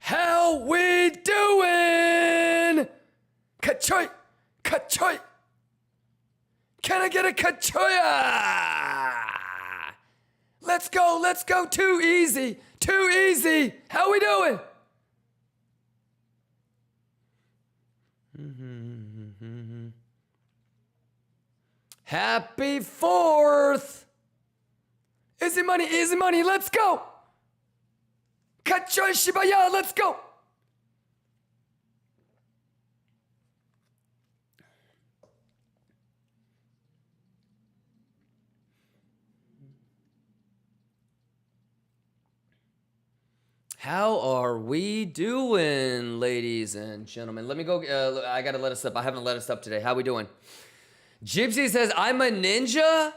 How we doing? Kachoy! Kachoy! Can I get a kachoya? Let's go, let's go. Too easy. Too easy. How we doing? Happy 4th. Easy money, let's go. Kachoy Shibaya, let's go. How are we doing, ladies and gentlemen? Let me go. I gotta let us up. I haven't let us up today. How we doing? Gypsy says, I'm a ninja.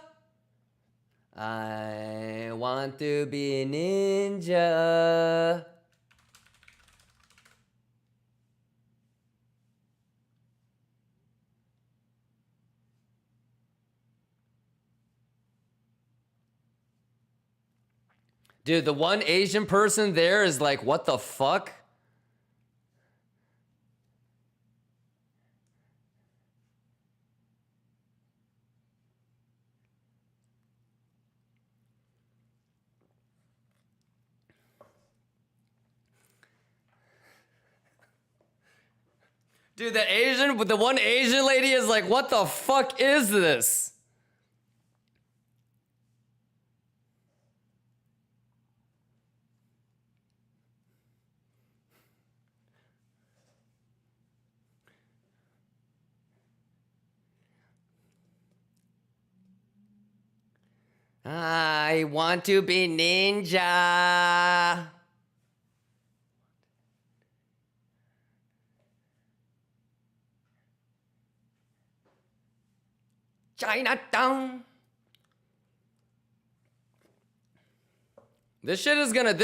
I want to be a ninja. Dude, the one Asian person there is like, what the fuck? Dude, the one Asian lady is like, what the fuck is this? I want to be ninja. Chinatown. This shit is gonna...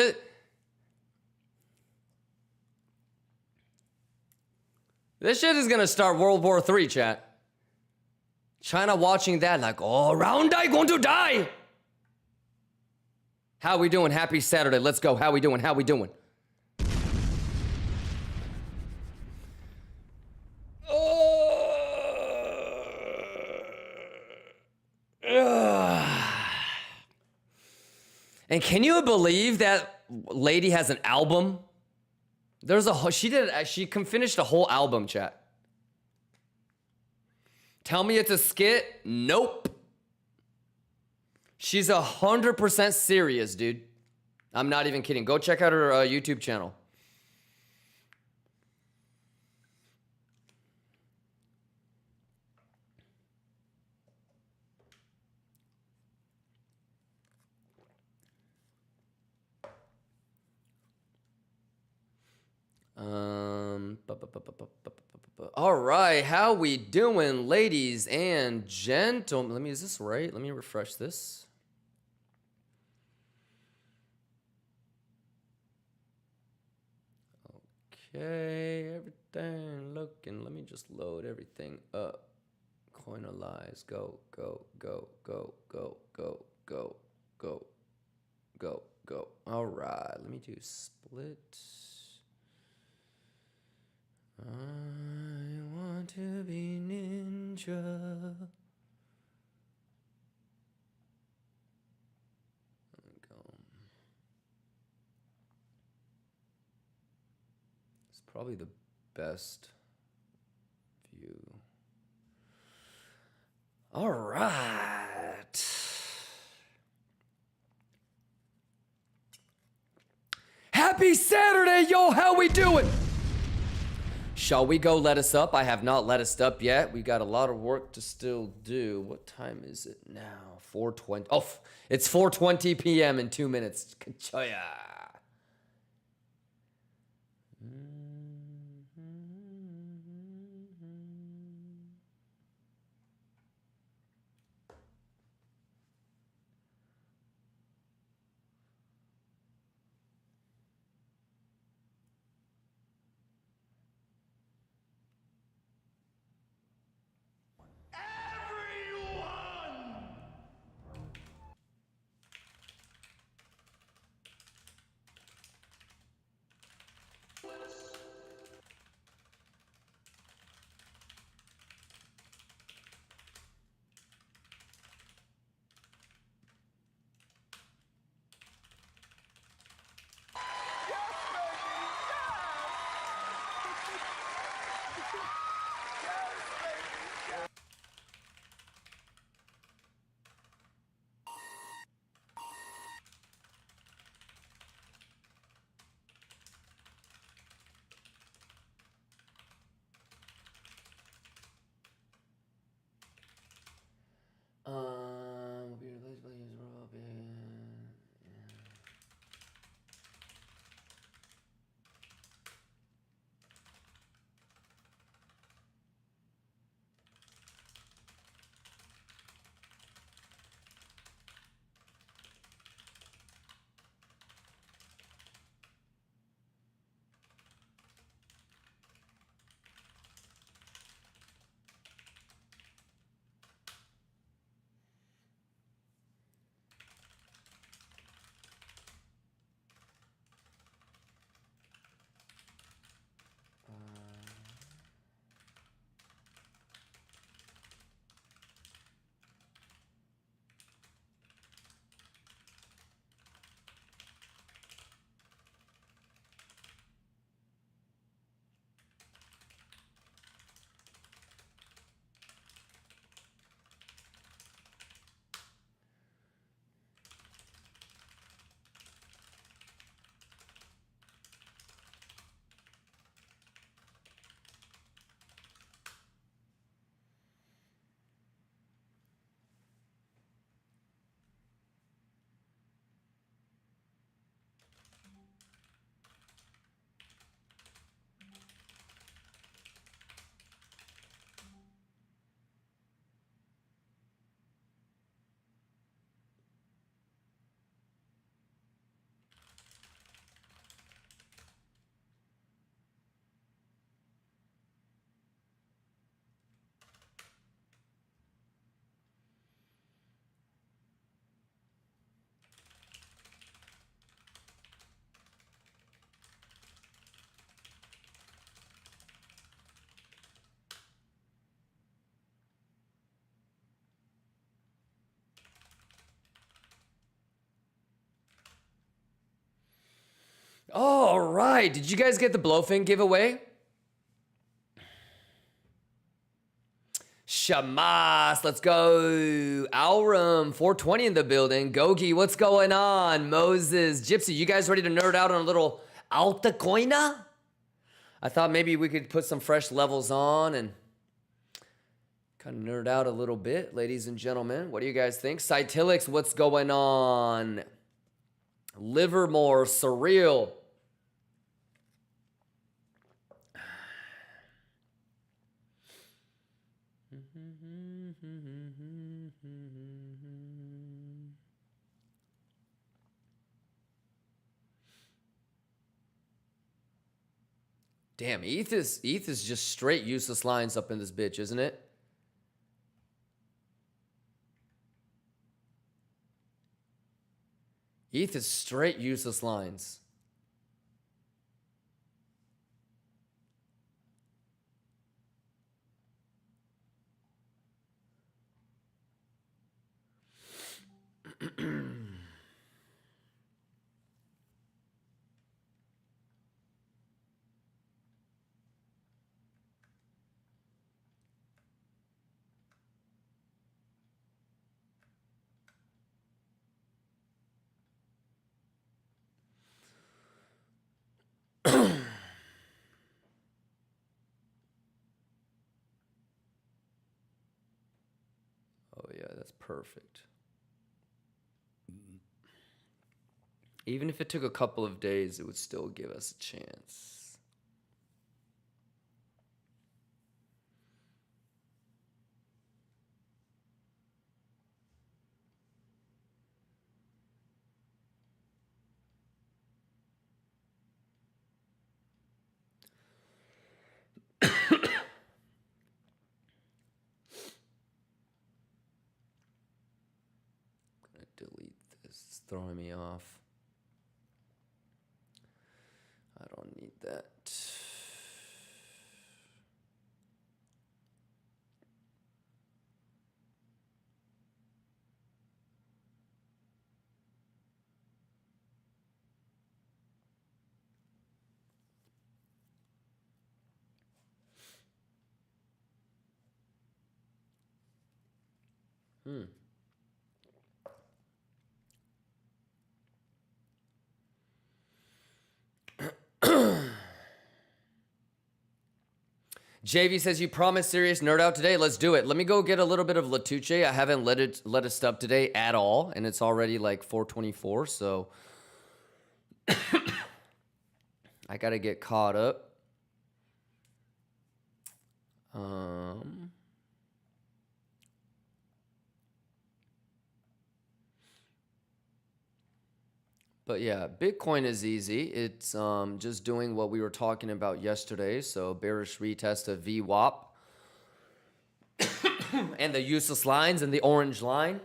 This shit is gonna start World War III, chat. China watching that like, oh, round I going to die. How we doing? Happy Saturday. Let's go. How we doing? How we doing? And can you believe that lady has an album? She finished a whole album, chat. Tell me it's a skit? Nope. She's 100% serious, dude. I'm not even kidding. Go check out her YouTube channel. All right, how we doing, ladies and gentlemen? Is this right? Let me refresh this. Okay, everything looking. Let me just load everything up. Coinalize. Go, go, go, go, go, go, go, go, go, go. All right, let me do split. I want to be ninja. It's probably the best view. All right. Happy Saturday, yo. How we doing? Shall we go let us up? I have not let us up yet. We got a lot of work to still do. What time is it now? 4:20. Oh, it's 4:20 p.m. in 2 minutes. Kachoya. right. Did you guys get the BLOFIN giveaway? Shamas, let's go. Aurum, 420 in the building. Gogi, what's going on? Moses, Gypsy, you guys ready to nerd out on a little Altcoin? I thought maybe we could put some fresh levels on and kind of nerd out a little bit, ladies and gentlemen. What do you guys think? Cytilix, what's going on? Livermore, Surreal. Damn, ETH is just straight useless lines up in this bitch, isn't it? ETH is straight useless lines. Oh yeah, that's perfect. Even if it took a couple of days, it would still give us a chance. Delete this. It's throwing me off. I don't need that. JV says, you promised serious nerd out today. Let's do it. Let me go get a little bit of Latuche. I haven't let it stop today at all, and it's already like 4:24, so I gotta get caught up. But yeah, Bitcoin is easy. It's just doing what we were talking about yesterday. So bearish retest of VWAP and the useless lines and the orange line.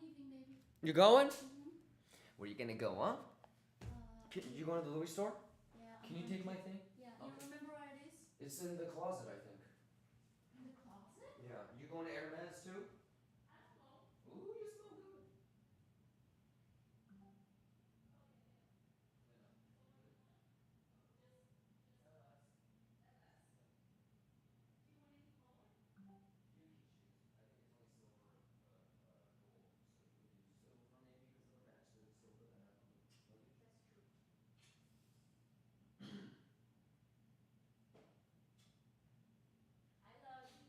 leaving, baby. You going? Mm-hmm. Where you gonna go, huh? You going to the Louis store? Yeah. Can you take my thing? Yeah. Okay. You remember where it is? It's in the closet, I think. In the closet? Yeah. You going to Hermes too? I don't know. Ooh, you smell good.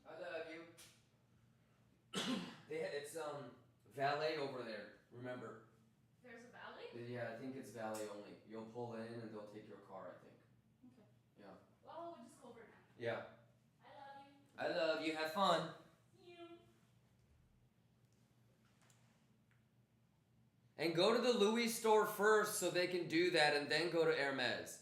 I love you. It's valet over there. Remember? There's a valet? Yeah, I think it's valet only. You'll pull in and they'll take your car, I think. Okay. Yeah. Well, we'll just go over now. Yeah. I love you. I love you. Have fun. See you. And go to the Louis store first so they can do that and then go to Hermes.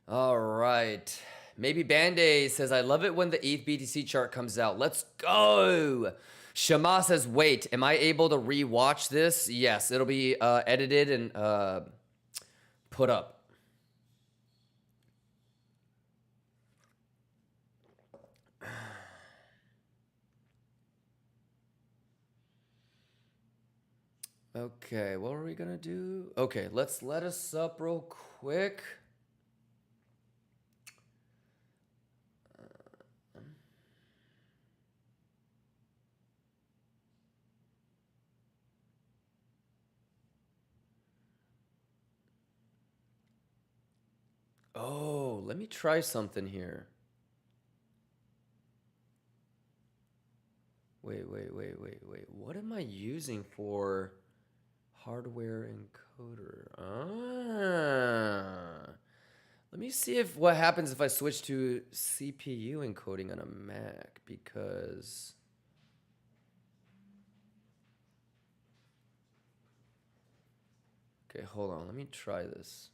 All right. Maybe Band-Aid says, I love it when the ETH BTC chart comes out. Let's go. Shama says, wait, am I able to re-watch this? Yes, it'll be edited and put up. Okay, what are we gonna do? Okay, let's let us up real quick. Oh, let me try something here. Wait. What am I using for hardware encoder? Let me see if what happens if I switch to CPU encoding on a Mac because okay, hold on. Let me try this.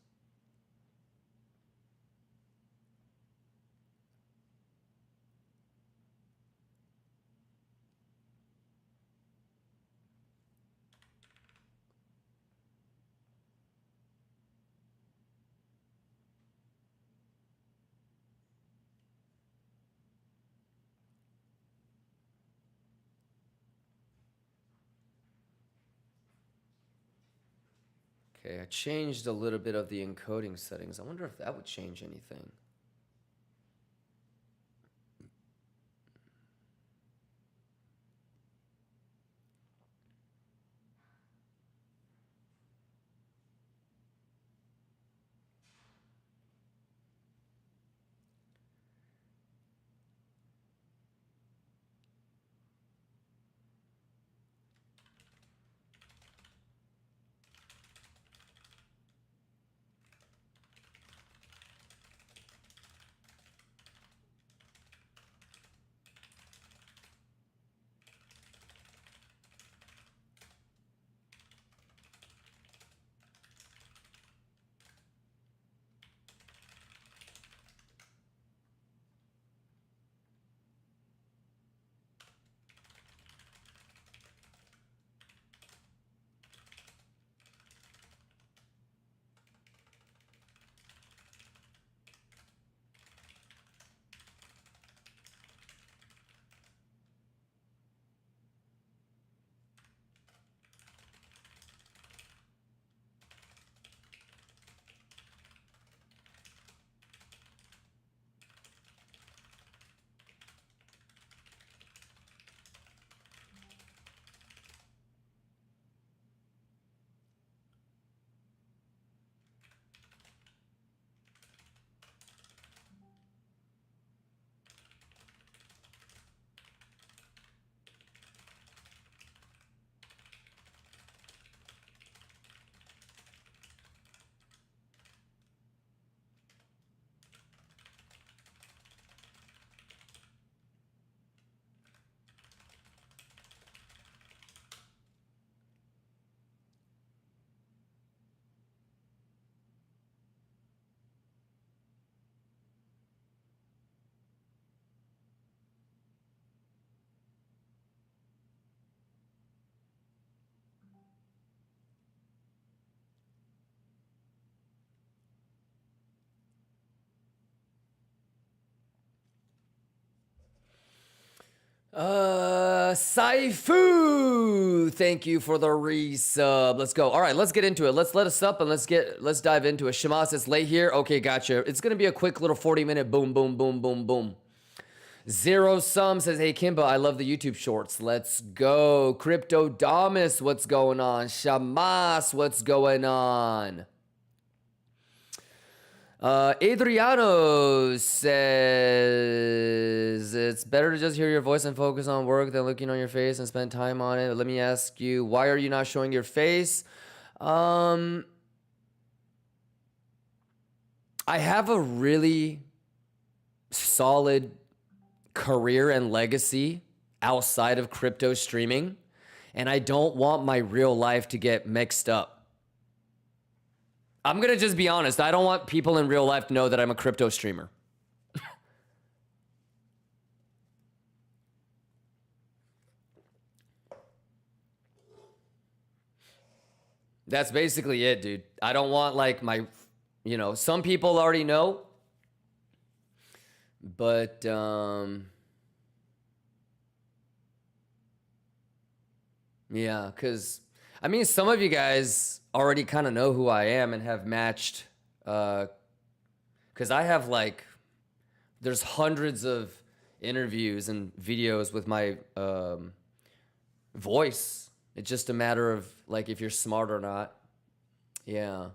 Okay, I changed a little bit of the encoding settings. I wonder if that would change anything. Saifu, thank you for the resub. Let's go. All right, let's get into it. Let's let us up and let's dive into it. Shema says late here. Okay, gotcha. It's gonna be a quick little 40-minute boom, boom, boom, boom, boom. Zero Sum says, hey Kimba, I love the YouTube shorts. Let's go. Crypto Damus, what's going on? Shamas, what's going on? Adriano says, it's better to just hear your voice and focus on work than looking on your face and spend time on it. Let me ask you, why are you not showing your face? I have a really solid career and legacy outside of crypto streaming, and I don't want my real life to get mixed up. I'm going to just be honest. I don't want people in real life to know that I'm a crypto streamer. That's basically it, dude. I don't want like my, you know, some people already know, but yeah, cuz I mean some of you guys already kind of know who I am and have matched cuz I have like there's hundreds of interviews and videos with my voice. It's just a matter of like if you're smart or not. Yeah.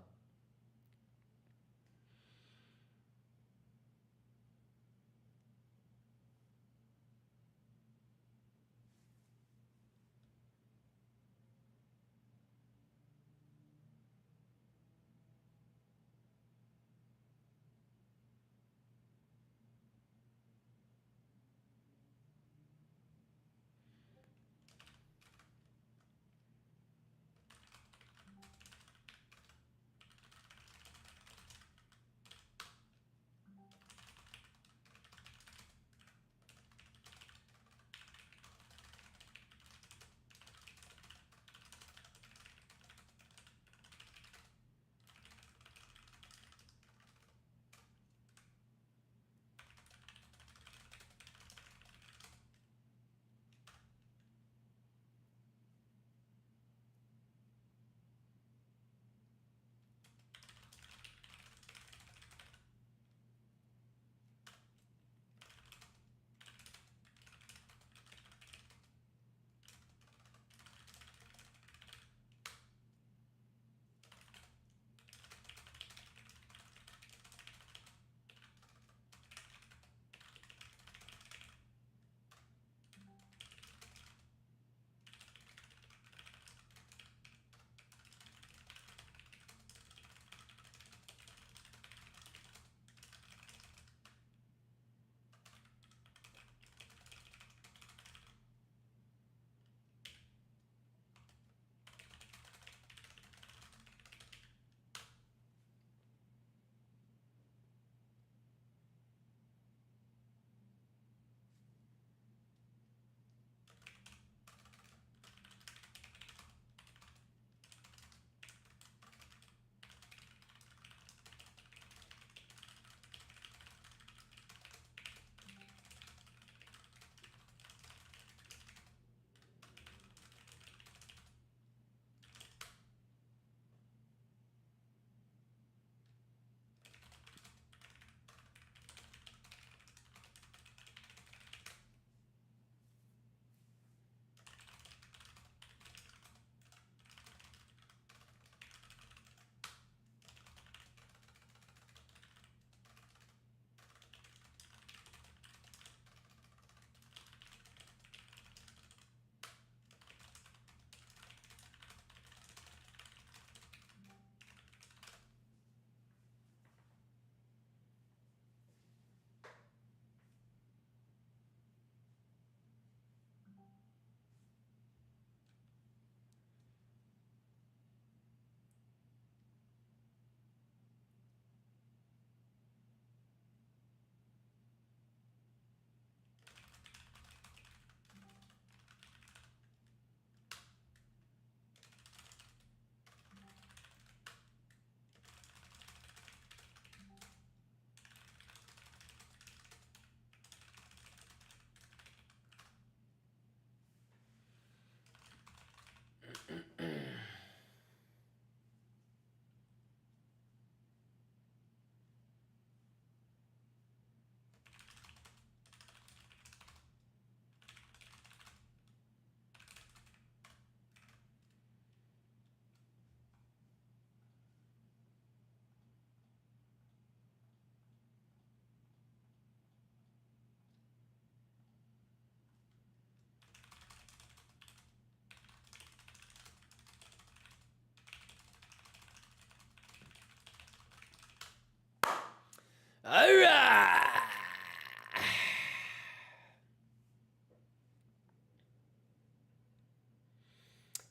All right.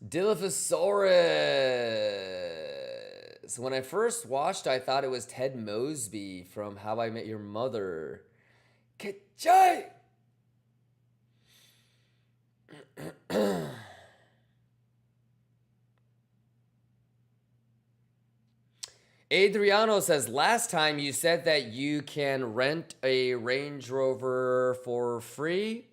Dilophosaurus. When I first watched, I thought it was Ted Mosby from How I Met Your Mother. Kachai! Adriano says, last time you said that you can rent a Range Rover for free.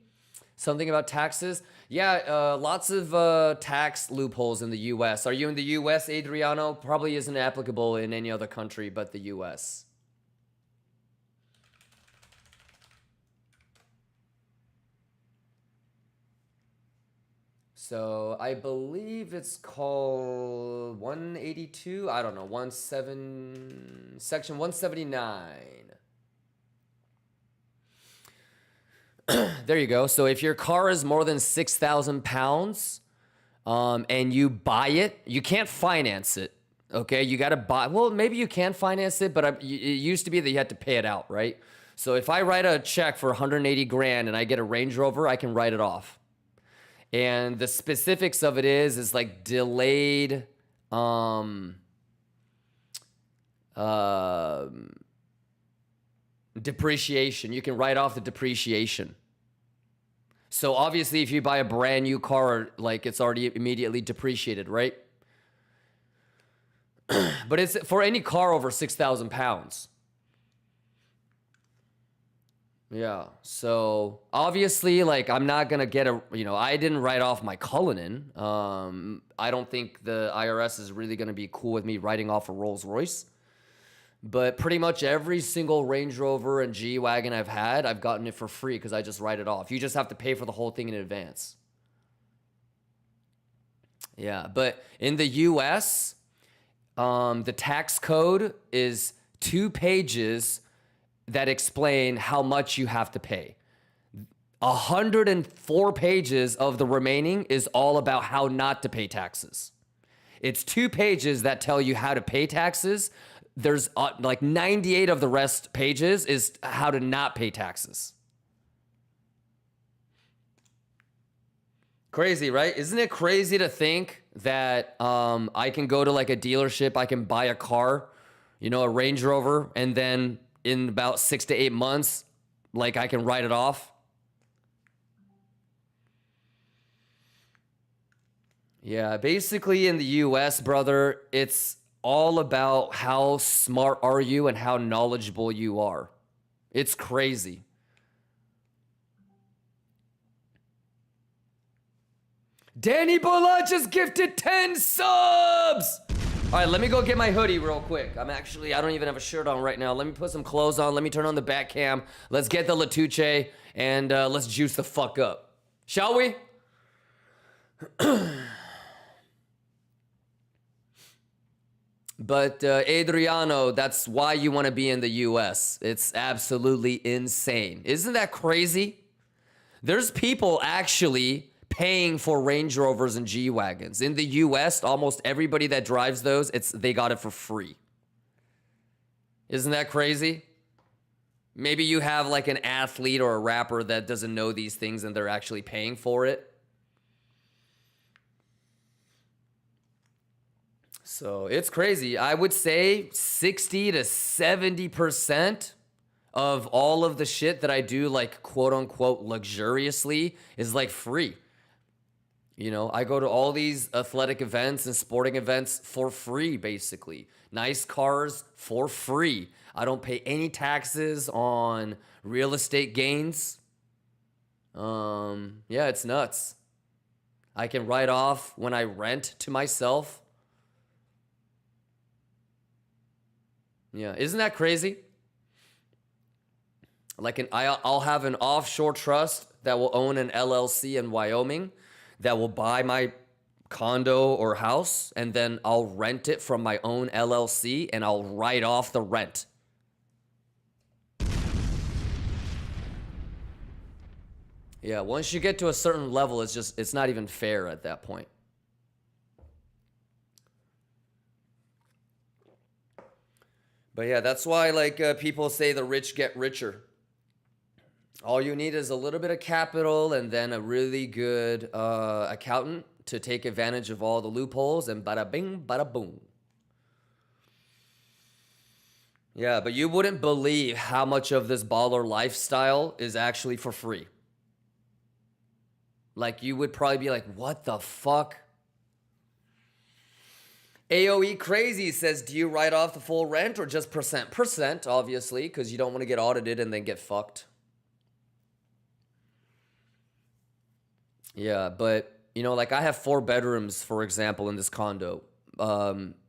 Something about taxes. Yeah, lots of tax loopholes in the U.S. Are you in the U.S., Adriano? Probably isn't applicable in any other country but the U.S. So I believe it's called 182. I don't know, section 179. There you go. So if your car is more than 6,000 pounds and you buy it, you can't finance it. Okay, you got to buy. Well, maybe you can finance it, but it used to be that you had to pay it out, right? So if I write a check for 180 grand and I get a Range Rover, I can write it off. And the specifics of it is like delayed depreciation. You can write off the depreciation. So obviously if you buy a brand new car, like it's already immediately depreciated, right? But it's for any car over 6,000 pounds. Yeah, so obviously, like, I'm not gonna get I didn't write off my Cullinan. I don't think the IRS is really gonna be cool with me writing off a Rolls Royce. But pretty much every single Range Rover and G-Wagon I've had, I've gotten it for free because I just write it off. You just have to pay for the whole thing in advance. Yeah, but in the US, the tax code is 2 pages that explain how much you have to pay. 104 pages of the remaining is all about how not to pay taxes. It's 2 pages that tell you how to pay taxes. There's like 98 of the rest pages is how to not pay taxes. Crazy, right? Isn't it crazy to think that I can go to like a dealership, I can buy a car, a Range Rover, and then in about 6 to 8 months, like I can write it off. Yeah, basically in the US, brother, it's all about how smart are you and how knowledgeable you are. It's crazy. Danny Bola just gifted 10 subs! All right, let me go get my hoodie real quick. I don't even have a shirt on right now. Let me put some clothes on. Let me turn on the back cam. Let's get the Latuche and let's juice the fuck up. Shall we? But Adriano, that's why you want to be in the US. It's absolutely insane. Isn't that crazy? There's people actually paying for Range Rovers and G-Wagons. In the US, almost everybody that drives those, they got it for free. Isn't that crazy? Maybe you have like an athlete or a rapper that doesn't know these things and they're actually paying for it. So it's crazy. I would say 60 to 70% of all of the shit that I do, like quote unquote luxuriously, is like free. I go to all these athletic events and sporting events for free, basically. Nice cars for free. I don't pay any taxes on real estate gains. Yeah, it's nuts. I can write off when I rent to myself. Yeah, isn't that crazy? Like I'll have an offshore trust that will own an LLC in Wyoming that will buy my condo or house, and then I'll rent it from my own LLC and I'll write off the rent. Yeah, once you get to a certain level, it's not even fair at that point. But yeah, that's why like people say the rich get richer. All you need is a little bit of capital and then a really good accountant to take advantage of all the loopholes, and bada bing, bada boom. Yeah, but you wouldn't believe how much of this baller lifestyle is actually for free. Like, you would probably be like, what the fuck? AOE Crazy says, do you write off the full rent or just percent? Percent, obviously, because you don't want to get audited and then get fucked. Yeah, but, you know, like I have 4 bedrooms, for example, in this condo.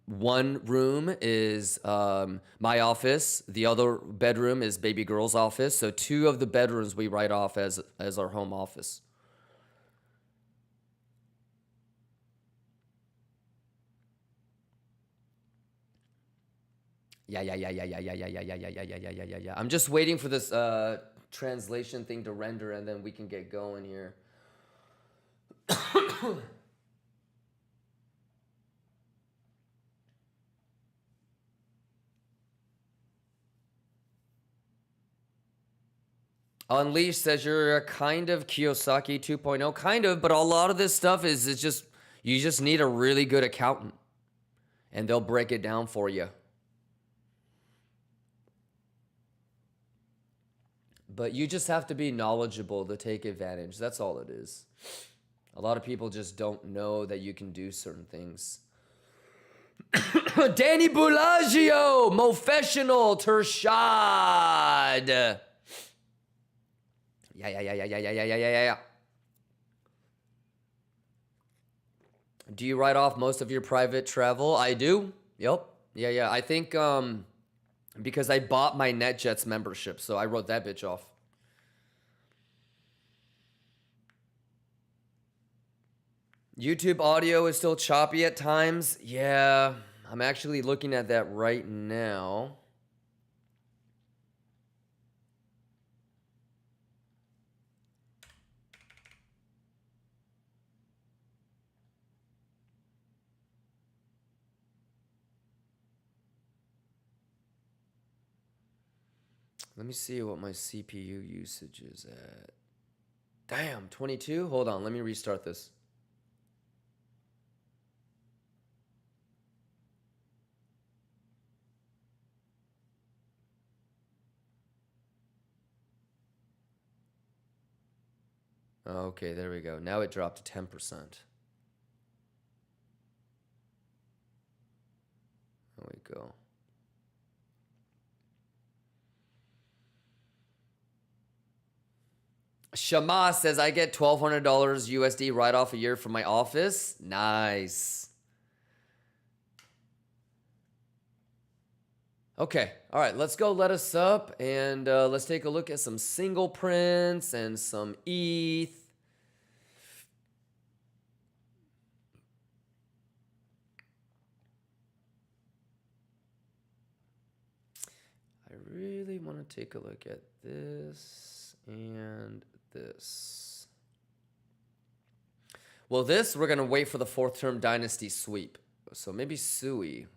One room is my office. The other bedroom is baby girl's office. So 2 of the bedrooms we write off as our home office. Yeah. I'm just waiting for this translation thing to render, and then we can get going here. Unleashed says you're a kind of Kiyosaki 2.0, kind of, but a lot of this stuff is just, you just need a really good accountant and they'll break it down for you. But you just have to be knowledgeable to take advantage. That's all it is. A lot of people just don't know that you can do certain things. Danny Bellagio, Mofessional, Tershad. Yeah. Do you write off most of your private travel? I do. Yep. Yeah. I think because I bought my NetJets membership, so I wrote that bitch off. YouTube audio is still choppy at times. Yeah, I'm actually looking at that right now. Let me see what my CPU usage is at. Damn, 22? Hold on, let me restart this. Okay, there we go. Now it dropped to 10%. There we go. Shama says, I get $1,200 USD right off a year from my office. Nice. Okay, all right, let's go let us up and let's take a look at some single prints and some ETH. I really want to take a look at this and this. Well, this, we're going to wait for the 4th term dynasty sweep. So maybe Sui.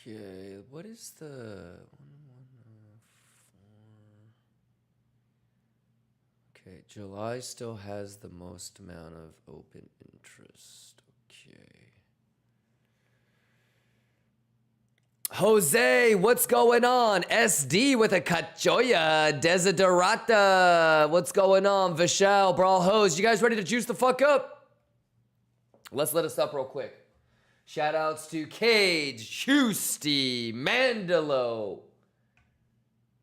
Okay, what is the... Okay, July still has the most amount of open interest. Okay. Jose, what's going on? SD with a cachoya. Desiderata, what's going on? Vishal, Brawl Hose, you guys ready to juice the fuck up? Let's let us up real quick. Shout outs to Cage, Husty, Mandalo,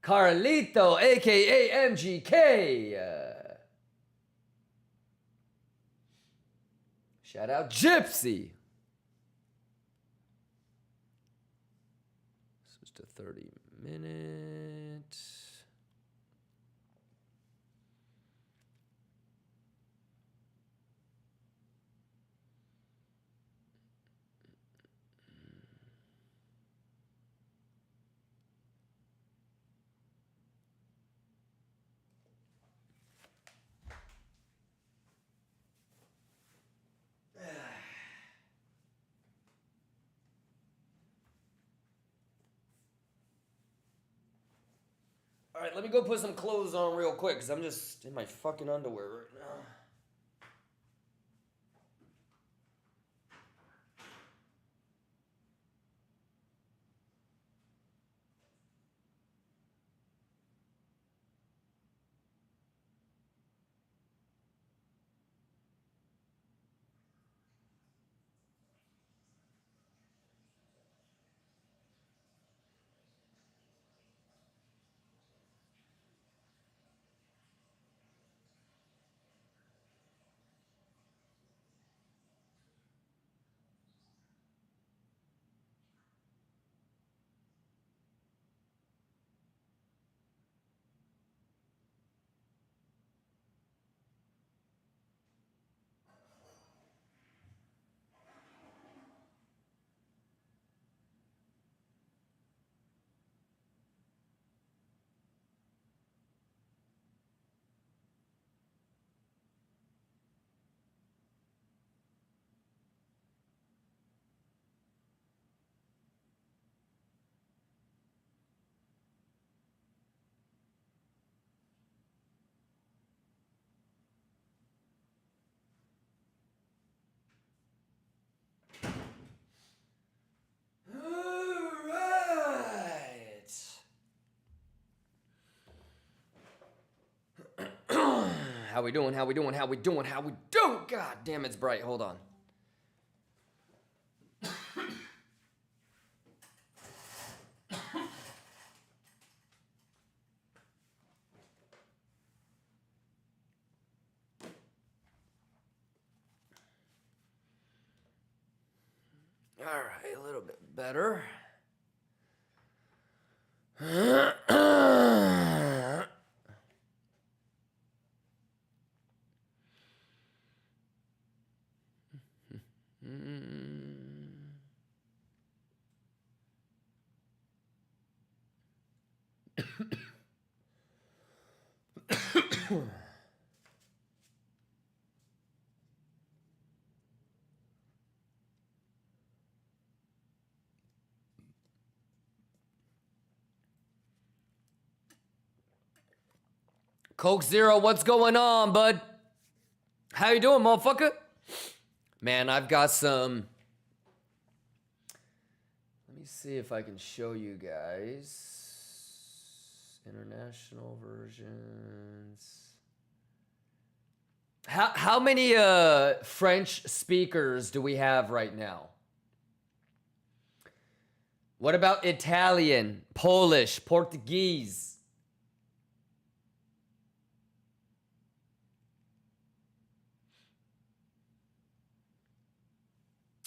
Carlito, aka MGK. Shout out Gypsy. Switch to 30 minutes. All right, let me go put some clothes on real quick because I'm just in my fucking underwear right now. How we doing? How we doing? How we doing? How we doing? God damn, it's bright. Hold on. All right, a little bit better. Coke Zero, what's going on, bud? How you doing, motherfucker? Man, I've got some... Let me see if I can show you guys. International versions. How many French speakers do we have right now? What about Italian, Polish, Portuguese?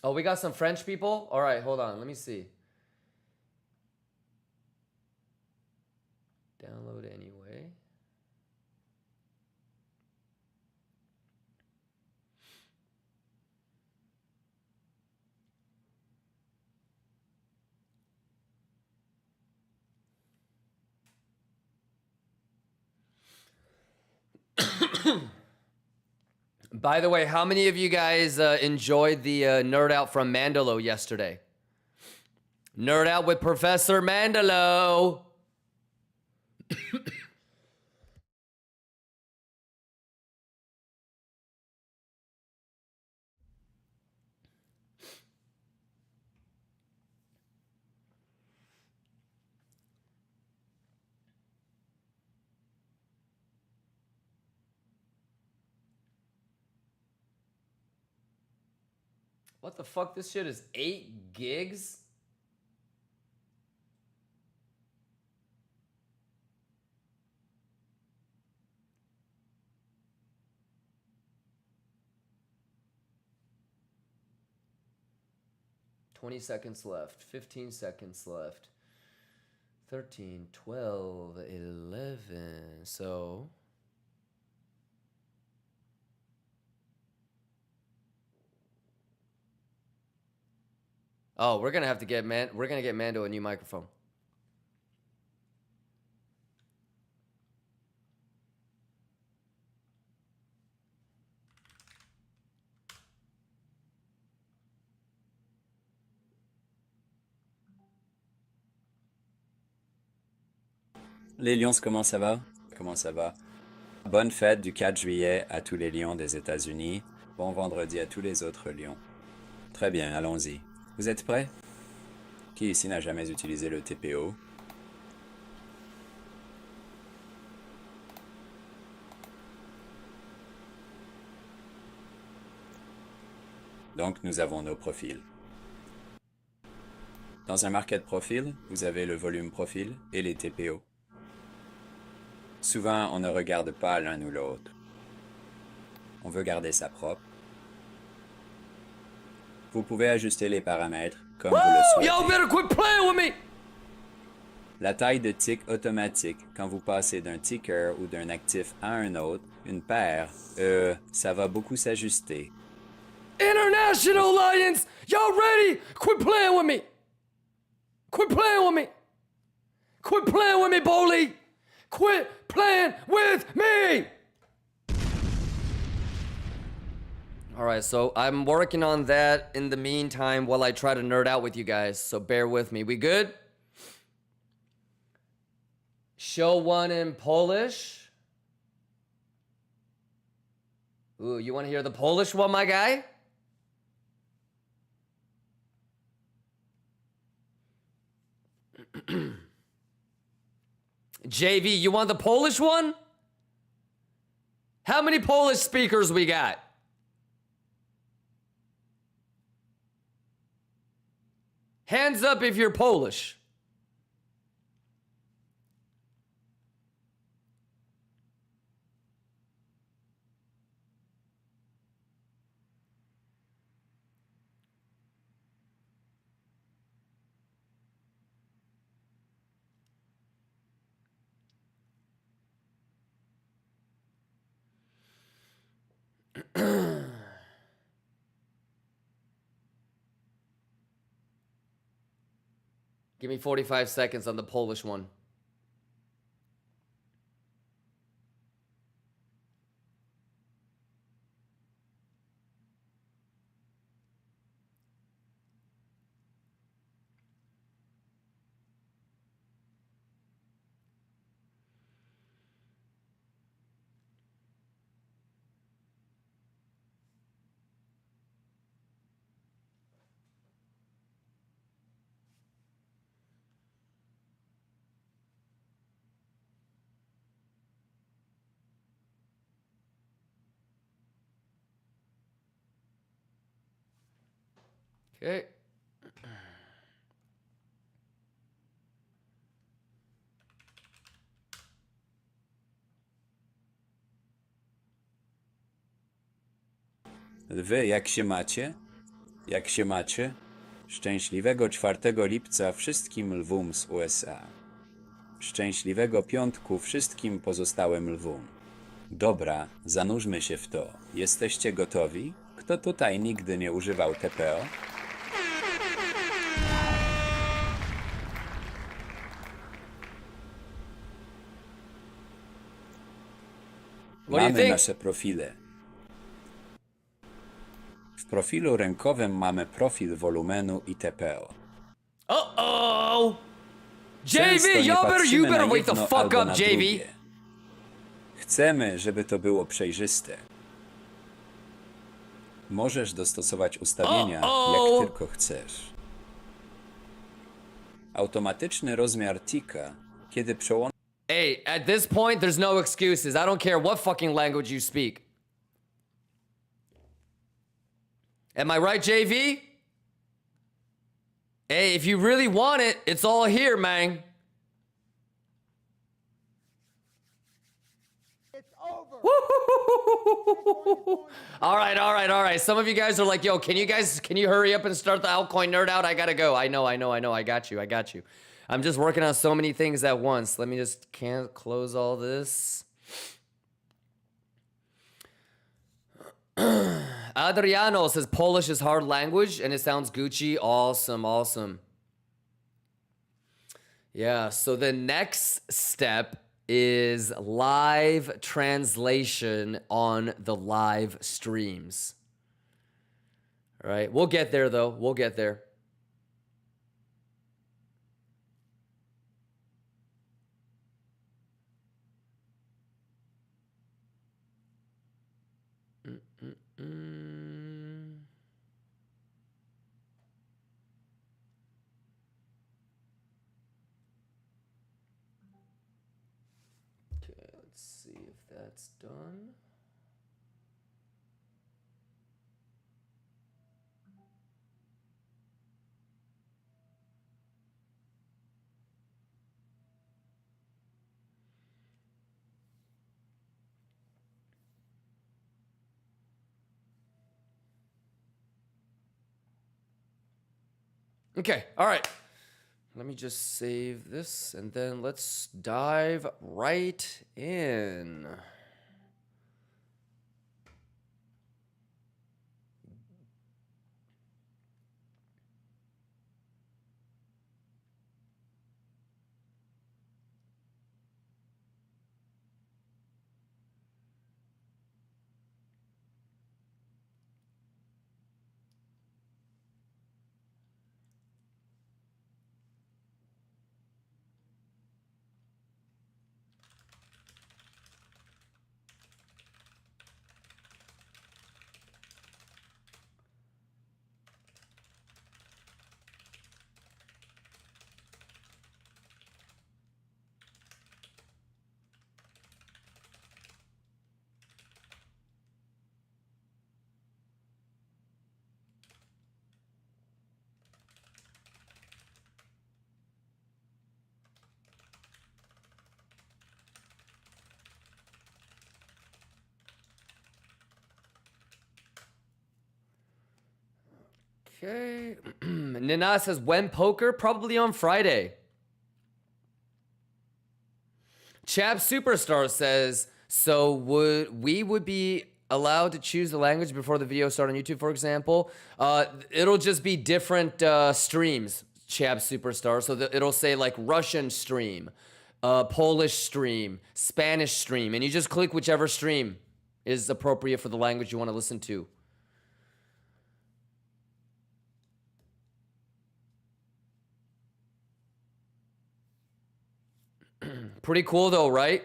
Oh, we got some French people? All right, hold on. Let me see. Download anyway. By the way, how many of you guys enjoyed the nerd out from Mandalo yesterday? Nerd out with Professor Mandalo. What the fuck? This shit is 8 gigs? $20 left. 15 seconds left. 13, 12, 11. So oh, we're gonna have to get Mando a new microphone. Les lions, comment ça va? Comment ça va? Bonne fête du 4 juillet à tous les lions des États-Unis. Bon vendredi à tous les autres lions. Très bien, allons-y. Vous êtes prêts? Qui ici n'a jamais utilisé le TPO? Donc, nous avons nos profils. Dans un market profile, vous avez le volume profil et les TPO. Souvent, on ne regarde pas l'un ou l'autre. On veut garder ça propre. Vous pouvez ajuster les paramètres comme vous le souhaitez. Y'all better quit playing with me! La taille de tick automatique, quand vous passez d'un ticker ou d'un actif à un autre, une paire, ça va beaucoup s'ajuster. International Alliance! Y'all ready? Quit playing with me! Quit playing with me! Quit playing with me, Boley! Quit playing with me! Alright, so I'm working on that in the meantime while I try to nerd out with you guys, so bear with me. We good? Show one in Polish. Ooh, you want to hear the Polish one, my guy? JV, you want the Polish one? How many Polish speakers we got? Hands up if you're Polish. Give me 45 seconds on the Polish one. Okay. Wy, jak się macie? Jak się macie? Szczęśliwego 4 lipca wszystkim lwom z USA. Szczęśliwego piątku wszystkim pozostałym lwom. Dobra, zanurzmy się w to. Jesteście gotowi? Kto tutaj nigdy nie używał TPO? What do you Mamy think? nasze profile. W profilu rękowym mamy profil wolumenu i TPO. Uh-oh! Często JV, nie you patrzymy better na wake the jedno fuck albo up, na JV. drugie. Chcemy, żeby to było przejrzyste. Możesz dostosować ustawienia, jak tylko chcesz. Automatyczny rozmiar tika, kiedy przełączasz Hey, at this point, there's no excuses. I don't care what fucking language you speak. Am I right, JV? Hey, if you really want it, it's all here, man. All right, all right, all right. Some of you guys are like, yo, can you hurry up and start the altcoin nerd out? I gotta go. I know. I got you. I'm just working on so many things at once. Let me just can't close all this. Adriano says Polish is hard language and it sounds Gucci. Awesome. Yeah, so the next step is live translation on the live streams. All right, we'll get there though. We'll get there. Okay, let's see if that's done. Okay, all right. Let me just save this and then let's dive right in. Okay. Nina says, when poker? Probably on Friday. Chab Superstar says, so would be allowed to choose the language before the video start on YouTube, for example? It'll just be different streams, Chab Superstar. So it'll say like Russian stream, Polish stream, Spanish stream, and you just click whichever stream is appropriate for the language you want to listen to. Pretty cool though, right?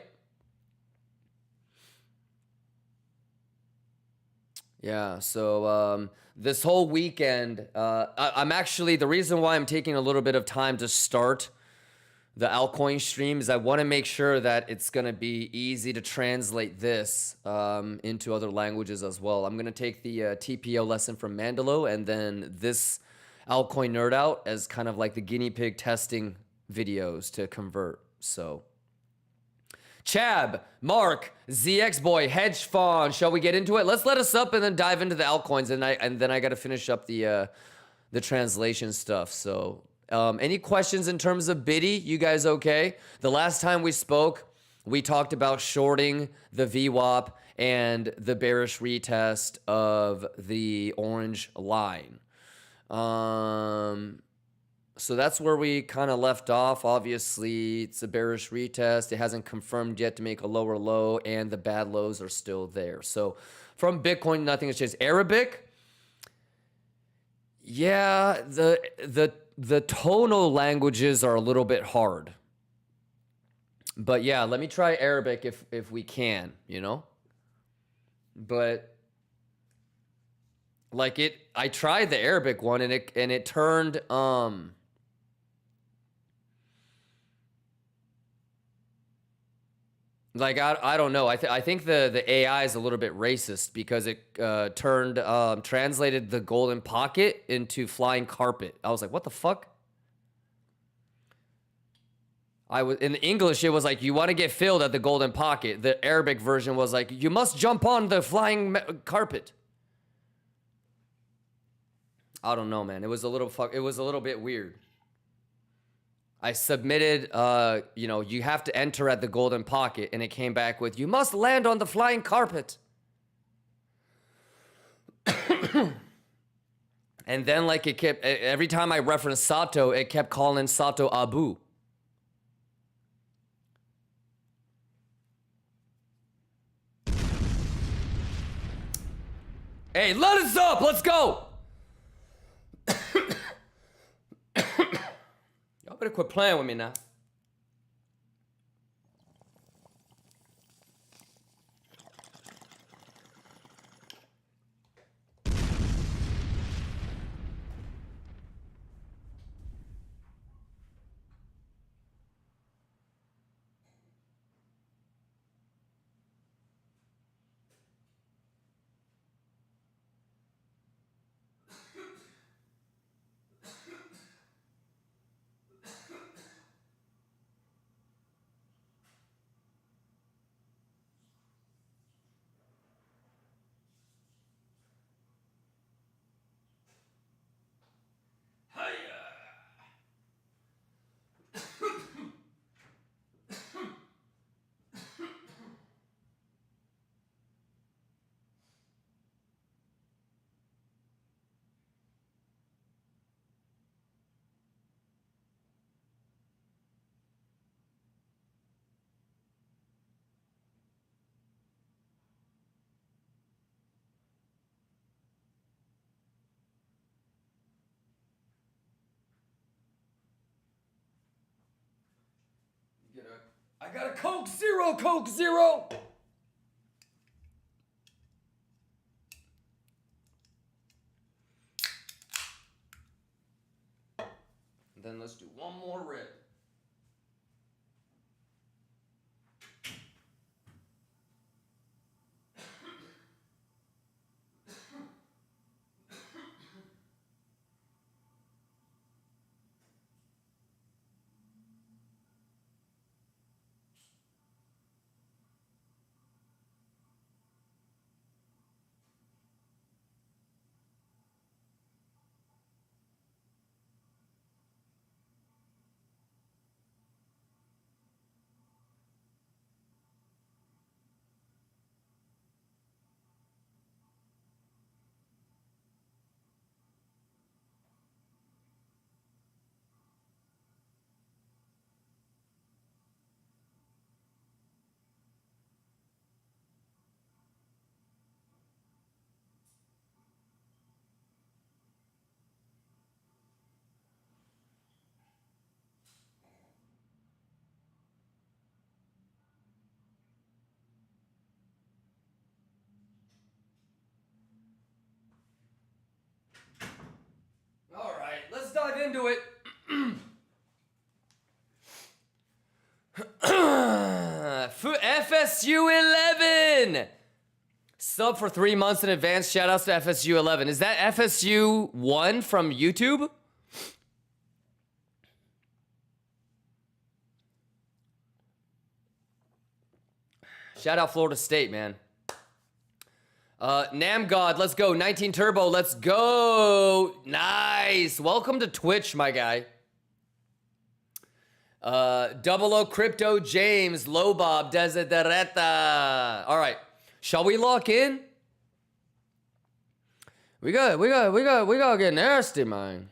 Yeah, so this whole weekend, I'm actually, the reason why I'm taking a little bit of time to start the Altcoin stream is I want to make sure that it's going to be easy to translate this into other languages as well. I'm going to take the TPO lesson from Mandalo and then this Altcoin nerd out as kind of like the guinea pig testing videos to convert, so... Chab, Mark, ZX Boy, Hedge Fawn. Shall we get into it? Let's let us up and then dive into the altcoins, and then I got to finish up the translation stuff. So, any questions in terms of Biddy? You guys okay? The last time we spoke, we talked about shorting the VWAP and the bearish retest of the orange line. So that's where we kind of left off. Obviously, it's a bearish retest. It hasn't confirmed yet to make a lower low, and the bad lows are still there. So from Bitcoin, nothing has changed. Arabic, yeah, the the tonal languages are a little bit hard. But yeah, let me try Arabic if we can, you know? But like I tried the Arabic one and it turned like I don't know. I think the AI is a little bit racist because it translated the golden pocket into flying carpet. I was like, what the fuck? In English it was like, you want to get filled at the golden pocket. The Arabic version was like, you must jump on the flying carpet. I don't know, man. It was a little bit weird. I submitted, you know, you have to enter at the golden pocket, and it came back with, you must land on the flying carpet. And then, like, it kept, every time I referenced Sato, it kept calling Sato Abu. Hey, let us up! Let's go! Y'all better quit playing with me now. I got a Coke Zero, Coke Zero! Then let's do one more rip. All right, let's dive into it. FSU 11 sub for 3 months in advance. Shout outs to FSU 11. Is that FSU 1 from YouTube? Shout out Florida State, man. Nam God, let's go. 19 Turbo, let's go. Nice. Welcome to Twitch, my guy. Double O Crypto James, Lobob, Desidereta. All right. Shall we lock in? We gotta get nasty, man.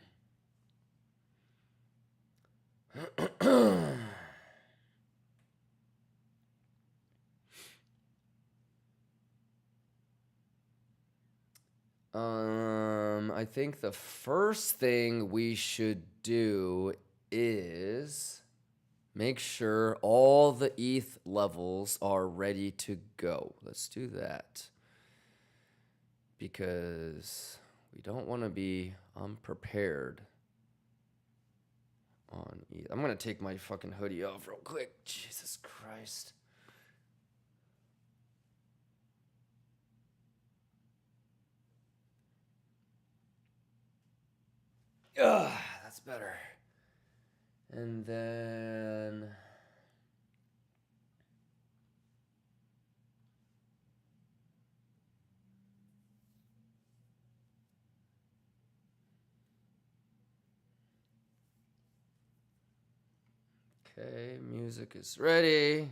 I think the first thing we should do is make sure all the ETH levels are ready to go. Let's do that. Because we don't want to be unprepared on ETH. I'm going to take my fucking hoodie off real quick. Jesus Christ. Ugh, that's better. And then okay, music is ready.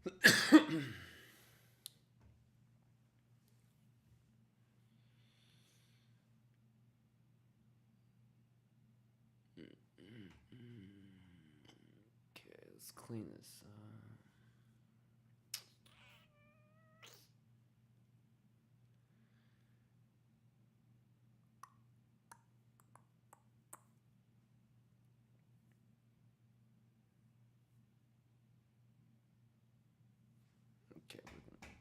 Okay, let's clean this up. Okay, we're gonna...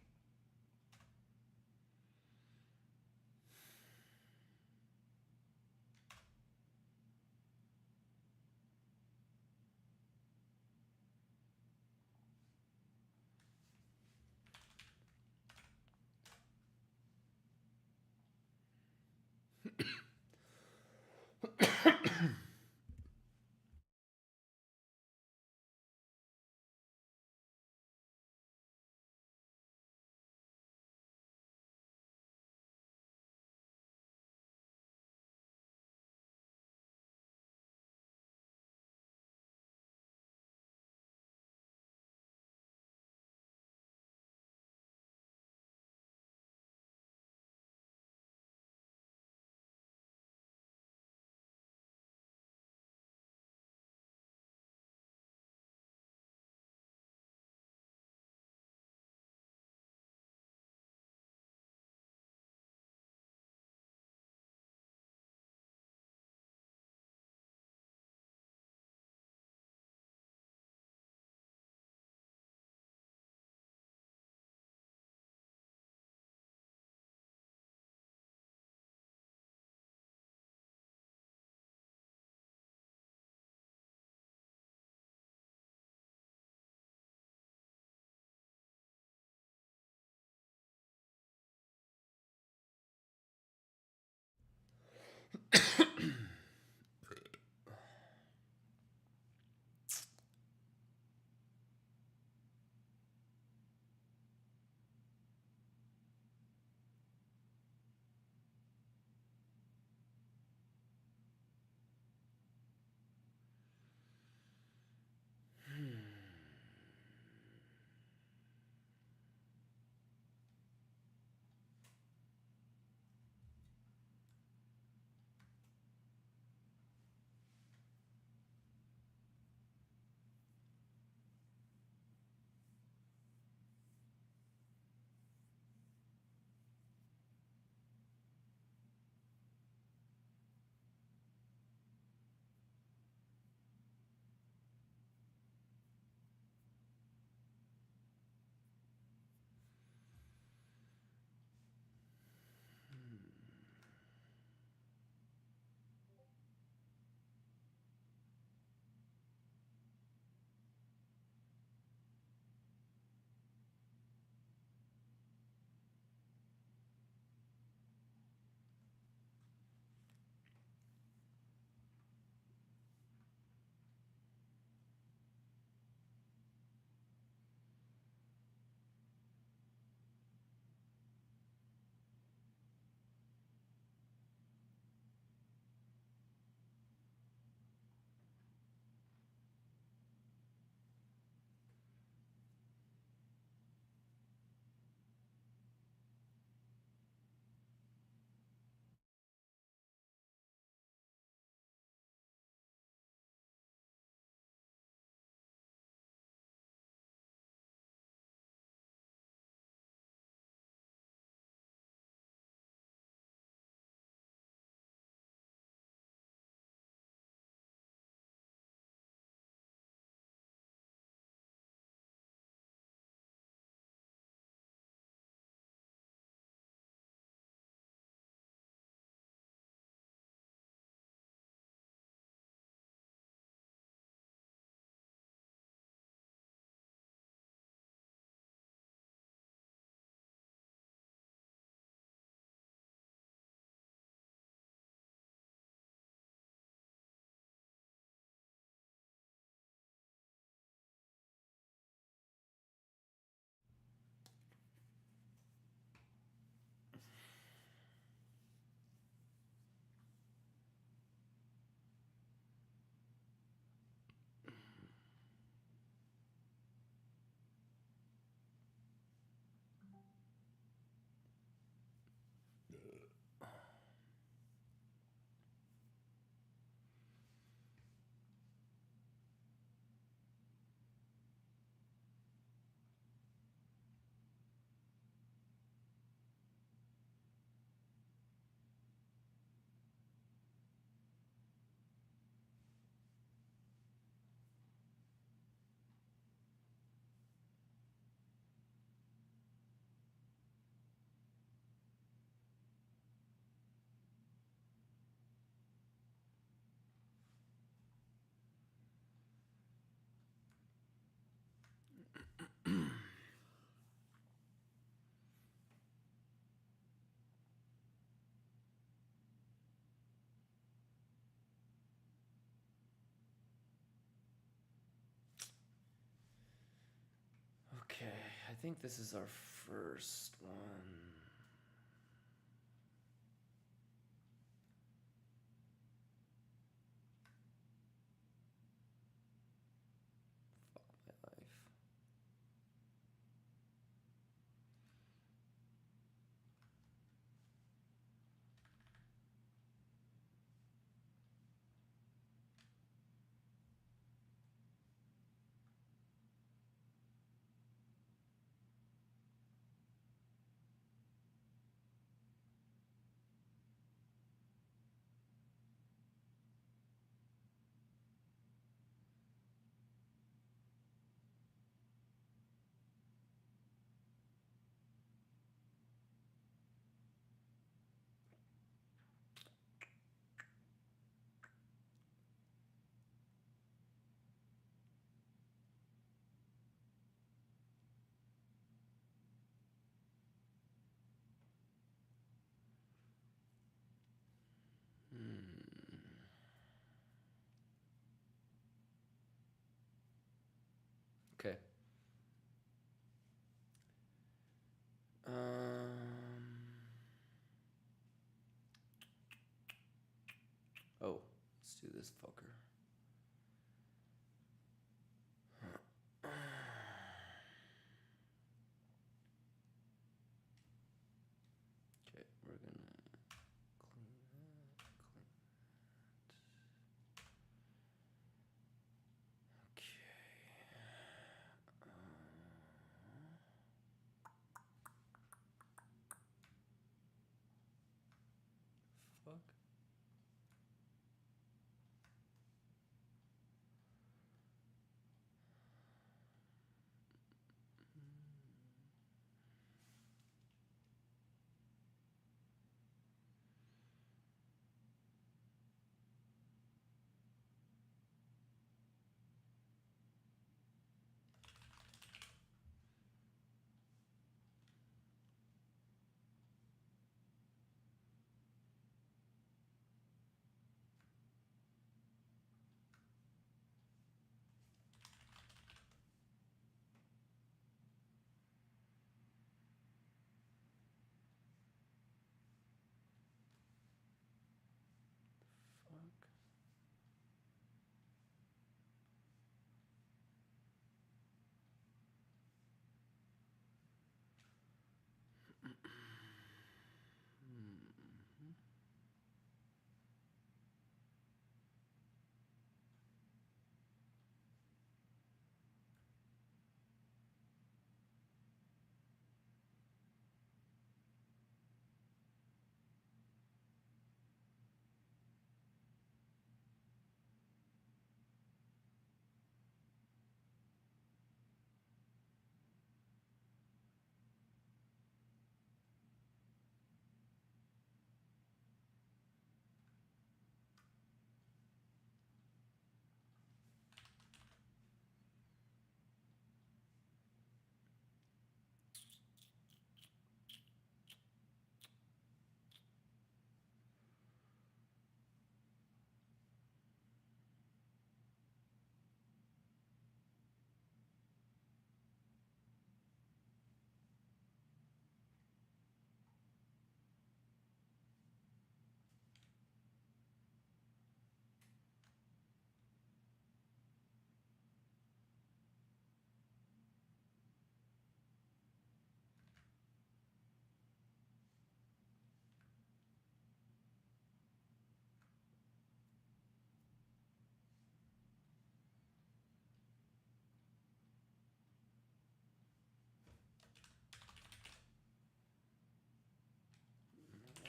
think this is our first one. Fuck my life. Okay. Oh, let's do this fucker. Okay, we're gonna clean that, clean that. Okay. Fuck. Fuck.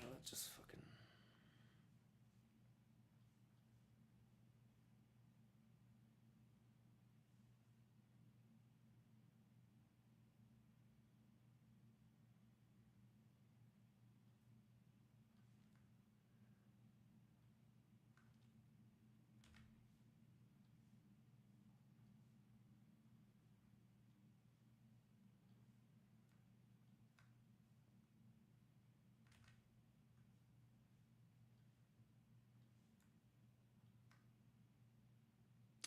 Let's just fucking.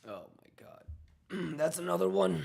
Oh my god. That's another one.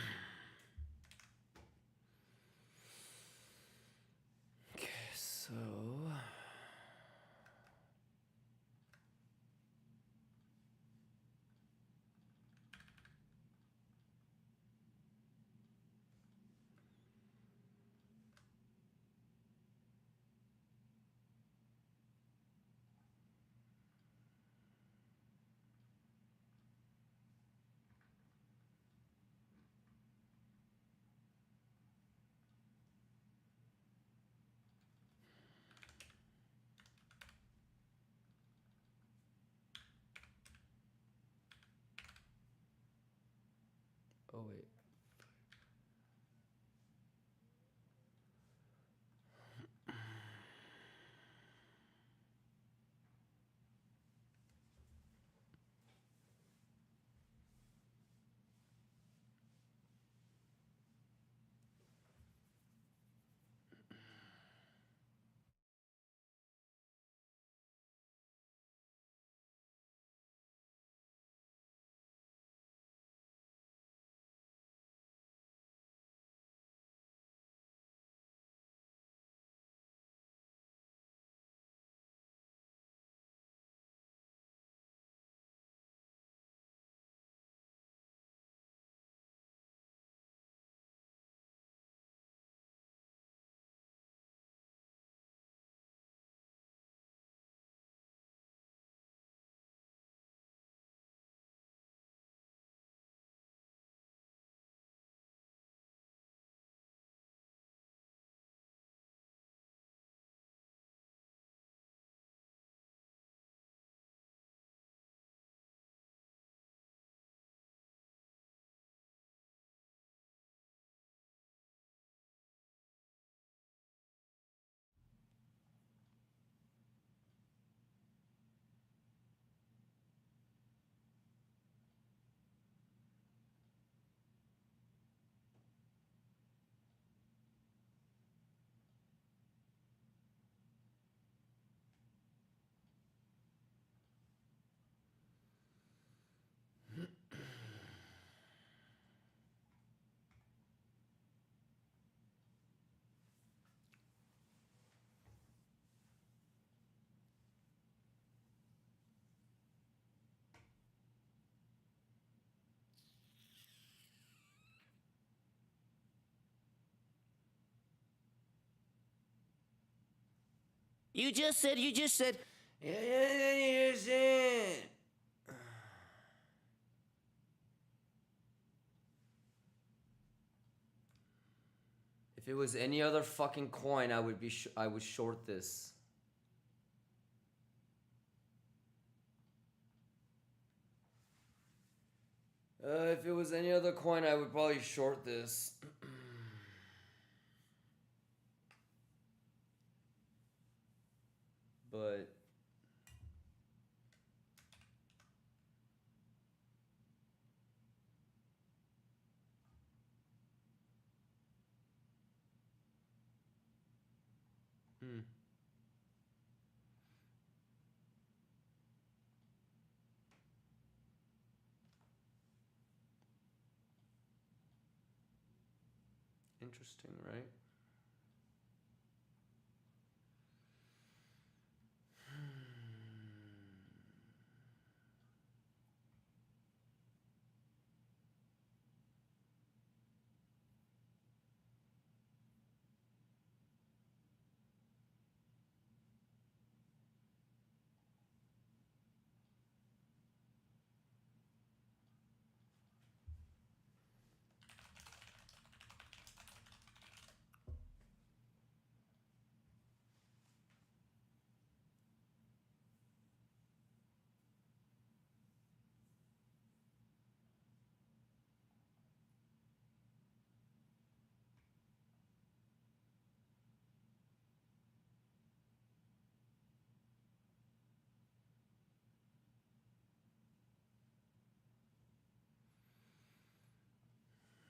You just said. If it was any other fucking coin, I would short this. If it was any other coin, I would probably short this. But interesting, right?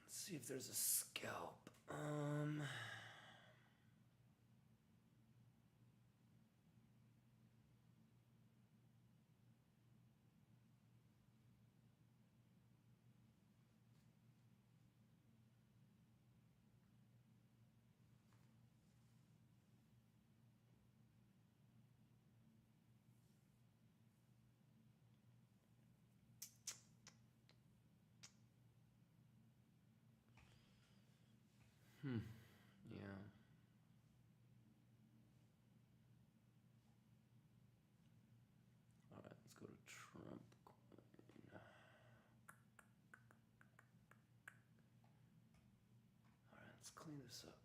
Let's see if there's a scalp. Yeah. All right, let's go to Trump coin. All right, let's clean this up.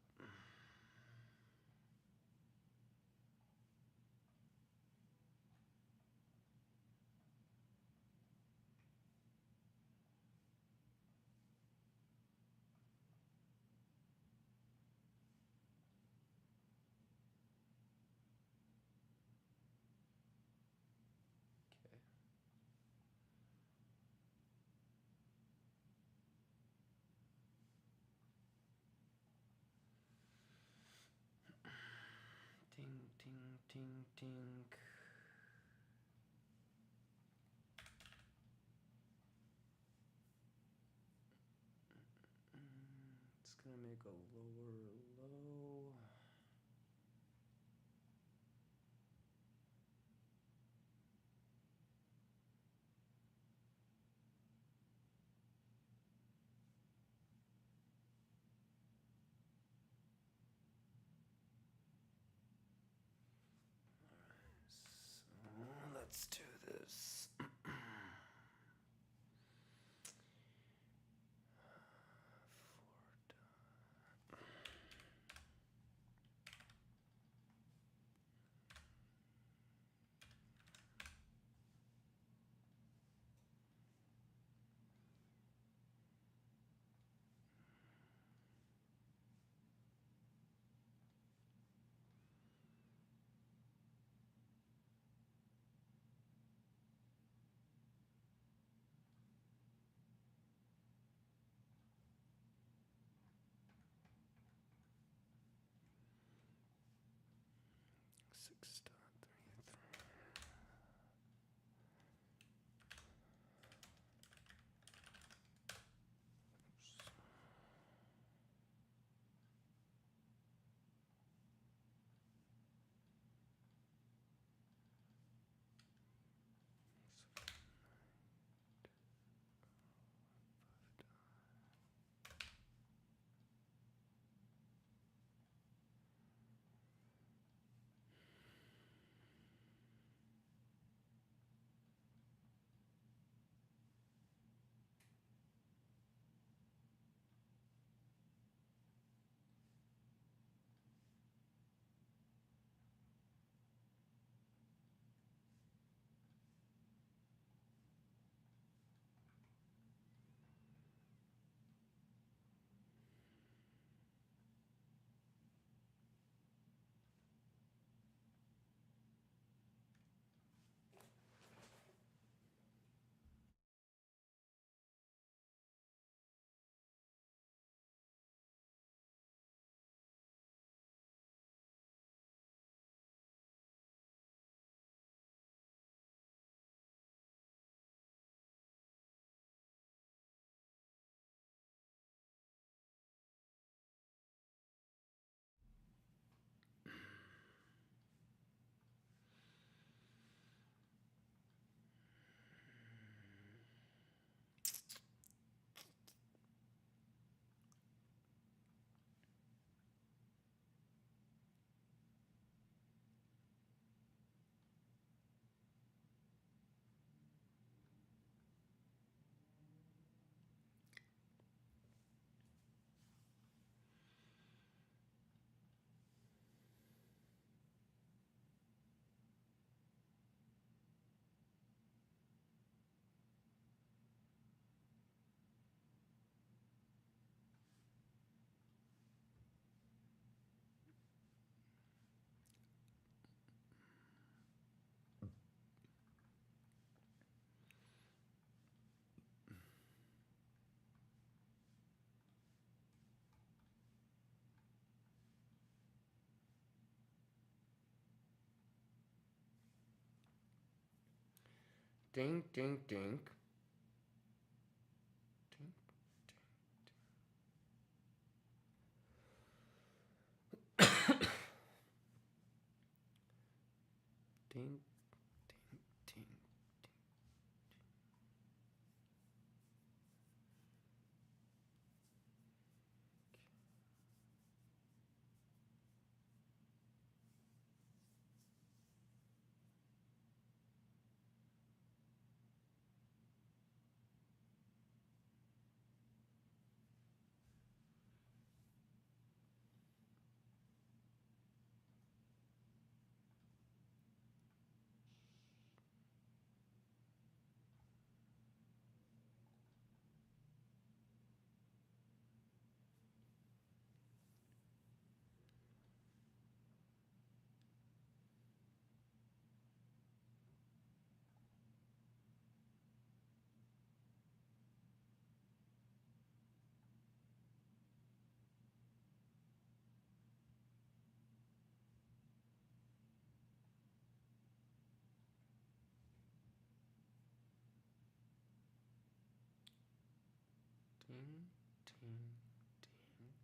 Okay. Ting, ting, ting, ting. It's gonna make a lower low. So let's do this. Ding, ding, ding. Ding, ding, ding, ding. Ding, ding, ding, ding.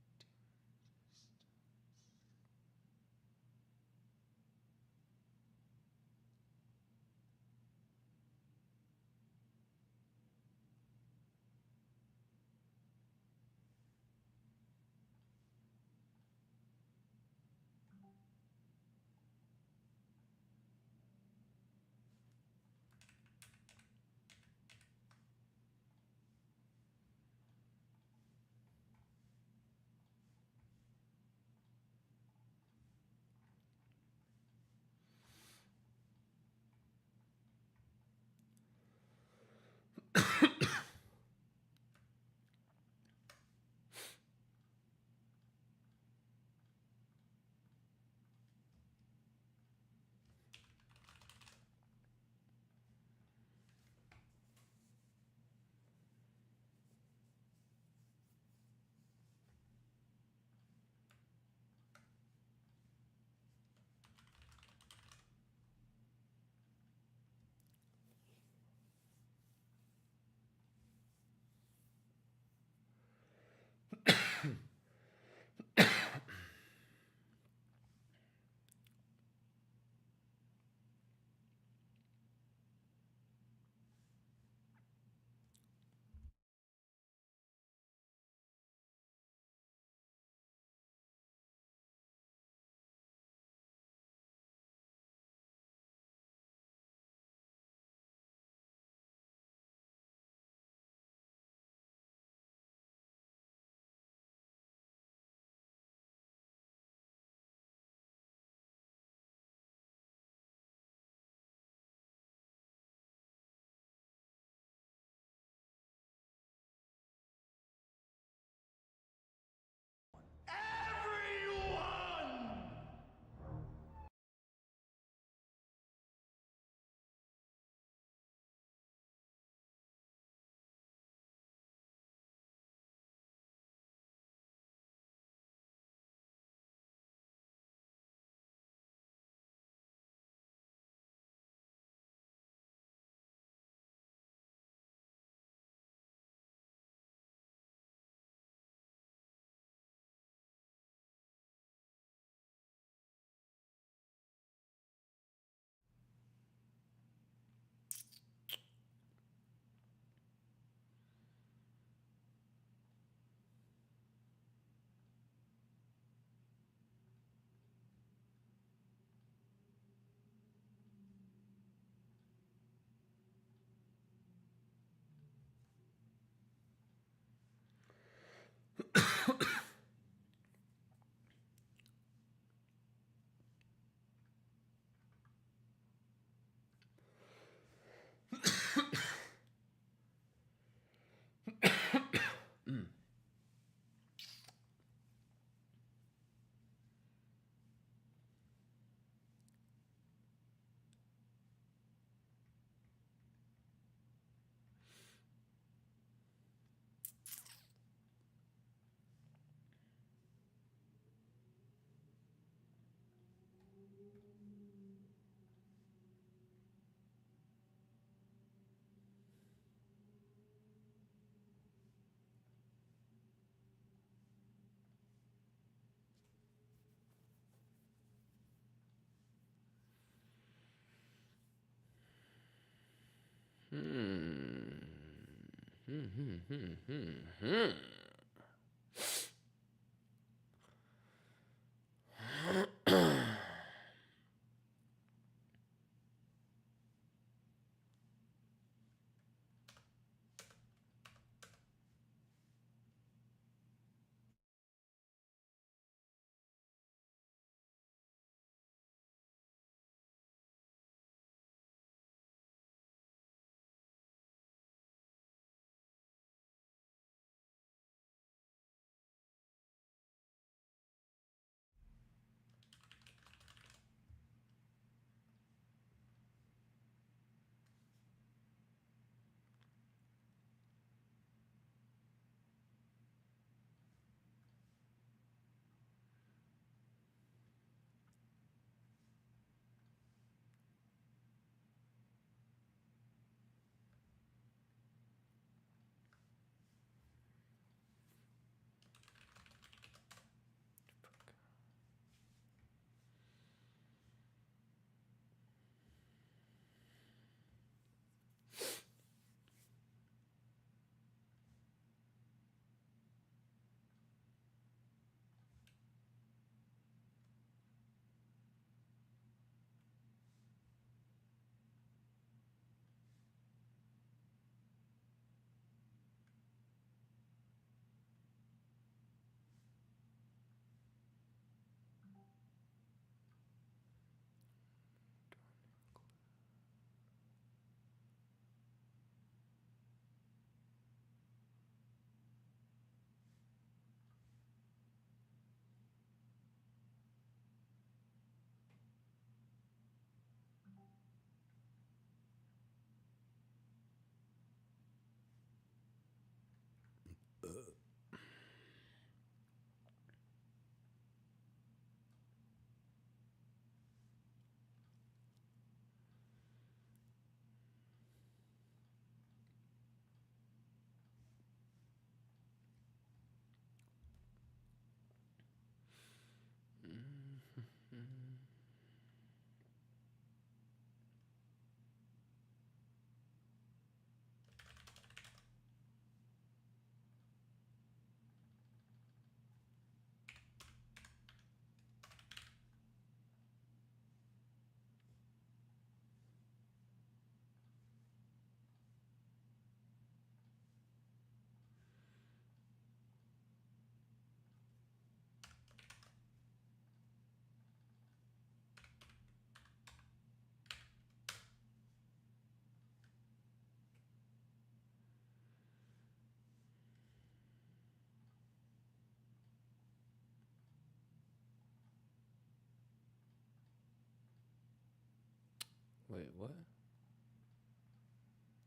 Wait, what?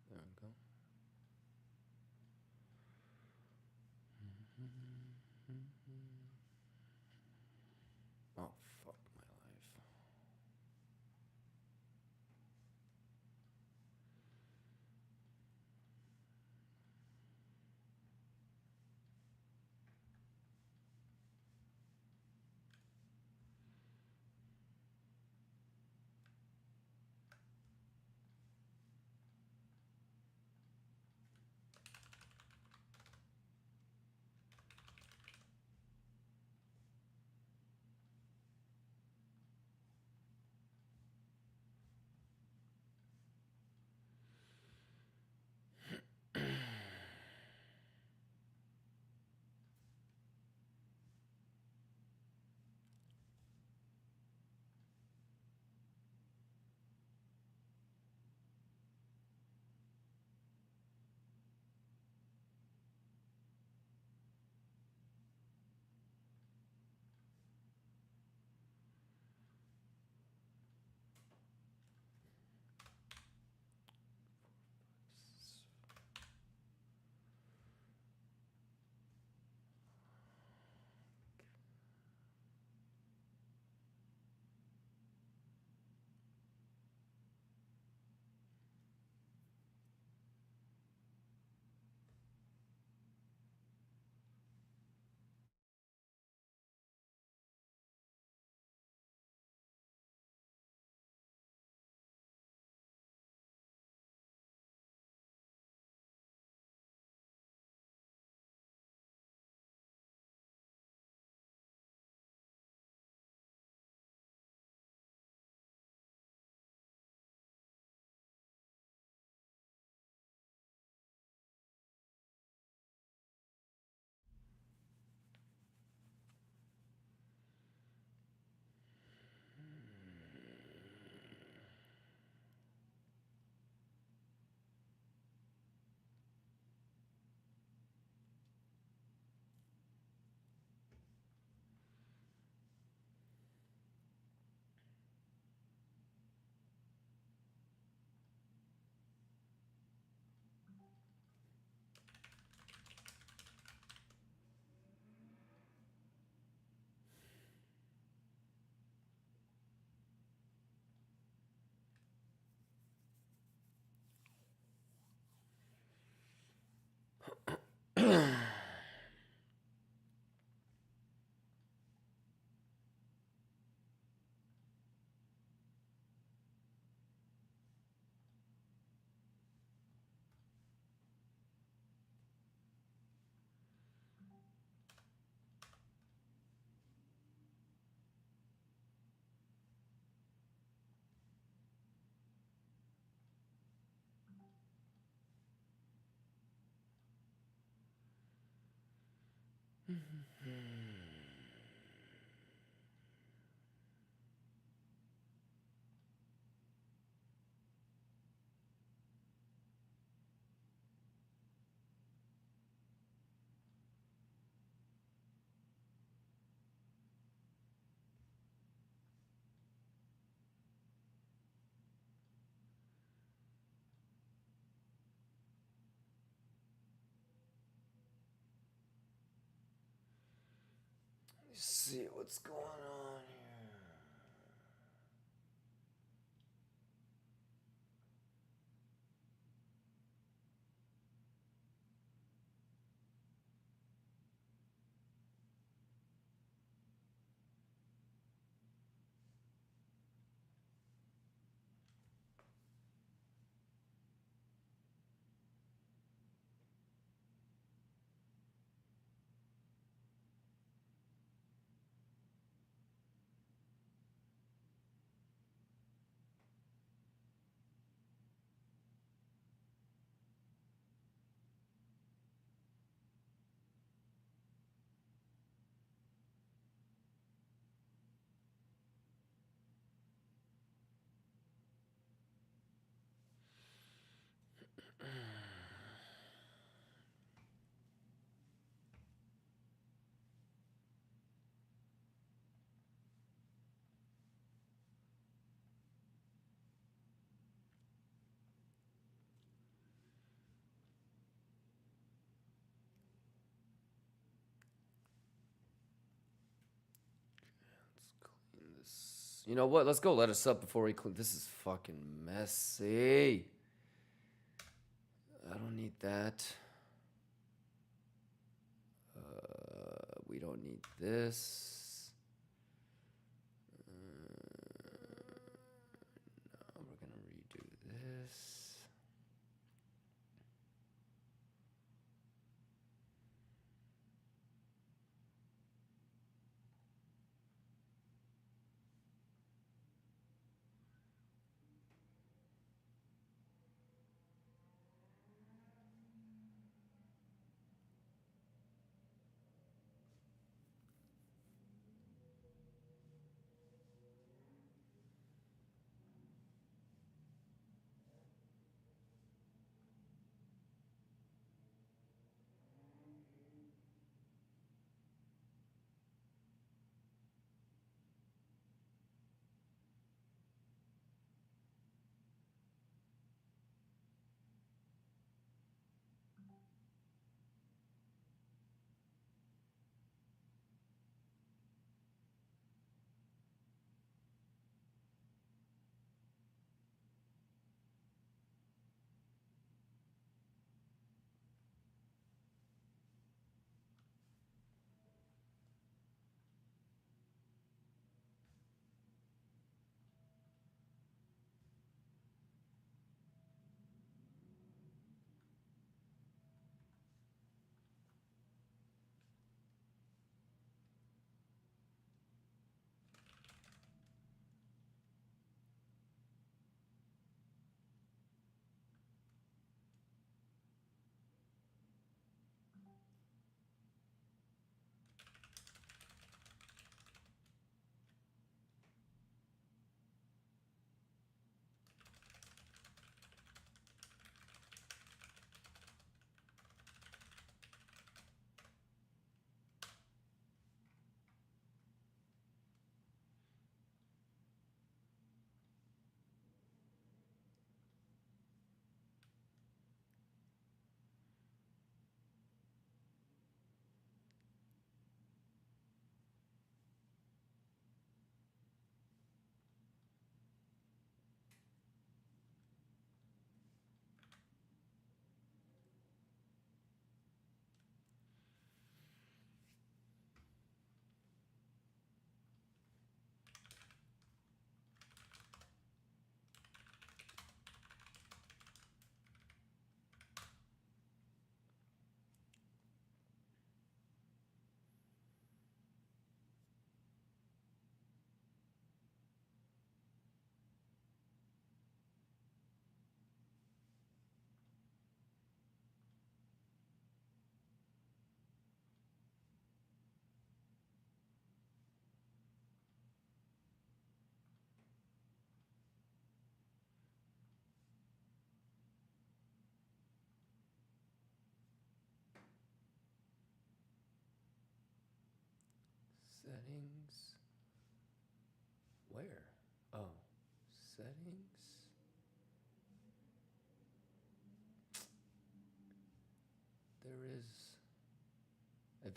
There we go. Oh, fuck my life. Let's see what's going on here. Clean this. You know what? Let's go let us up before we clean. This is fucking messy. I don't need that. We don't need this. No, we're gonna redo this.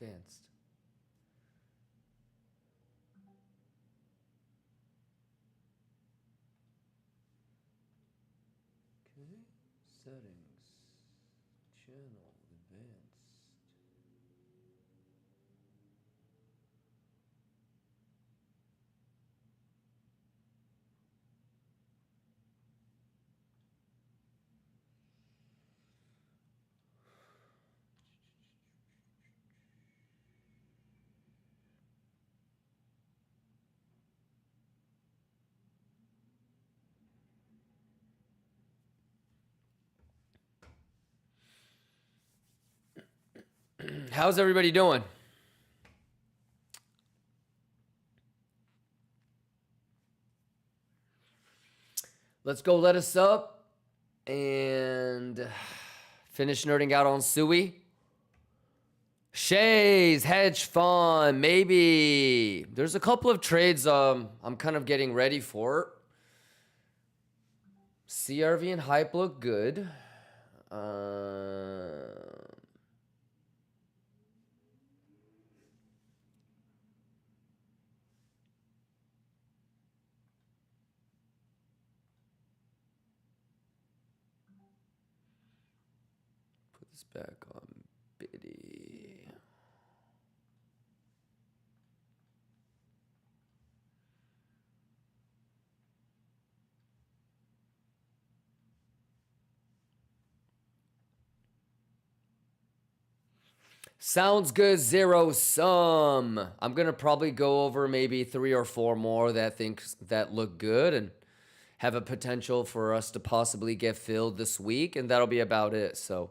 advanced. Okay, settings, channel, advanced. How's everybody doing? Let's go let us up and finish nerding out on Sui. Shays, hedge fund, maybe. There's a couple of trades I'm kind of getting ready for. CRV and hype look good. Put this back on Biddy. Sounds good, zero sum. I'm gonna probably go over maybe 3 or 4 more that look good and have a potential for us to possibly get filled this week, and that'll be about it. So,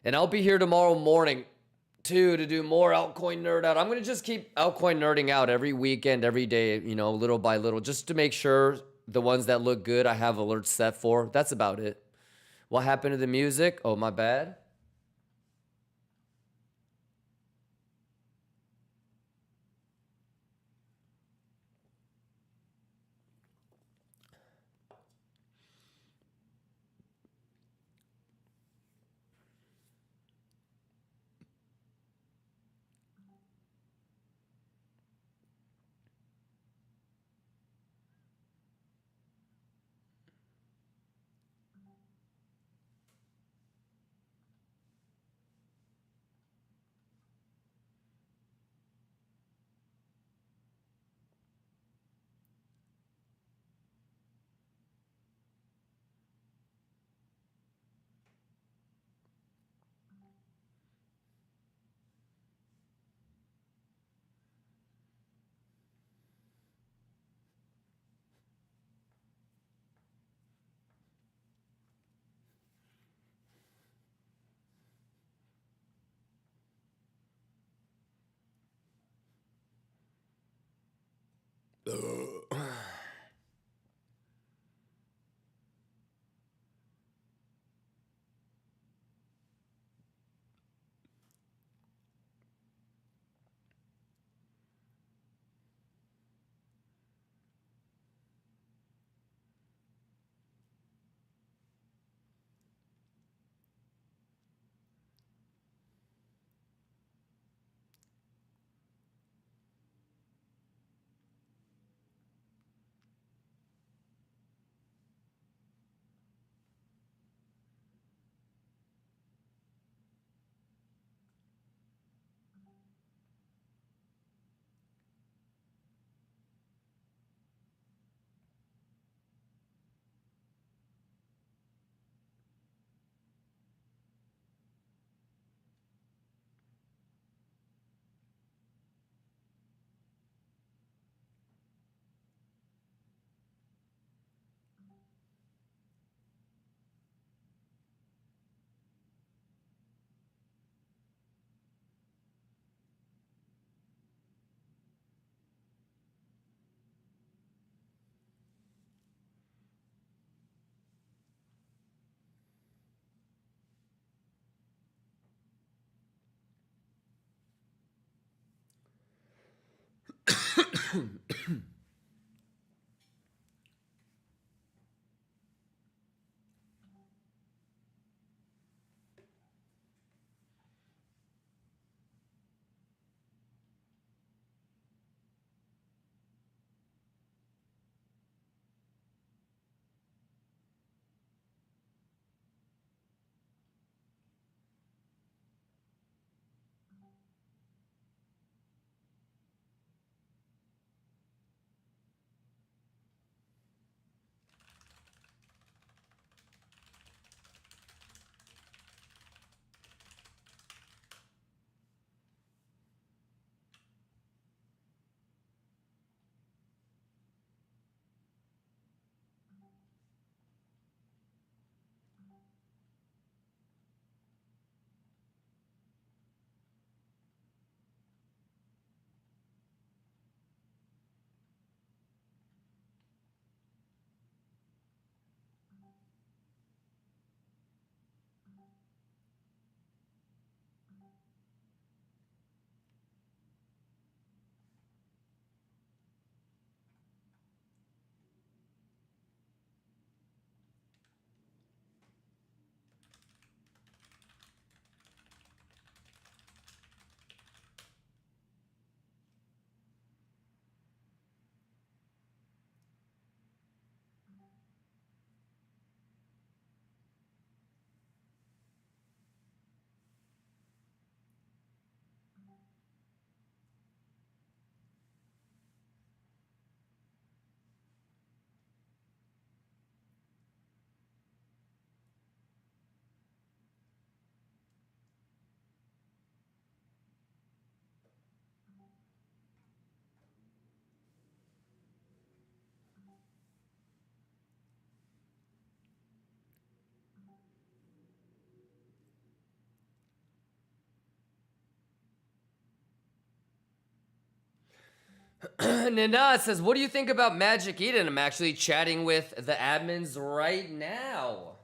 and I'll be here tomorrow morning too to do more altcoin nerd out. I'm gonna just keep altcoin nerding out every weekend, every day, you know, little by little, just to make sure the ones that look good I have alerts set for. That's about it. What happened to the music? Oh, my bad. Nana says, what do you think about Magic Eden? I'm actually chatting with the admins right now.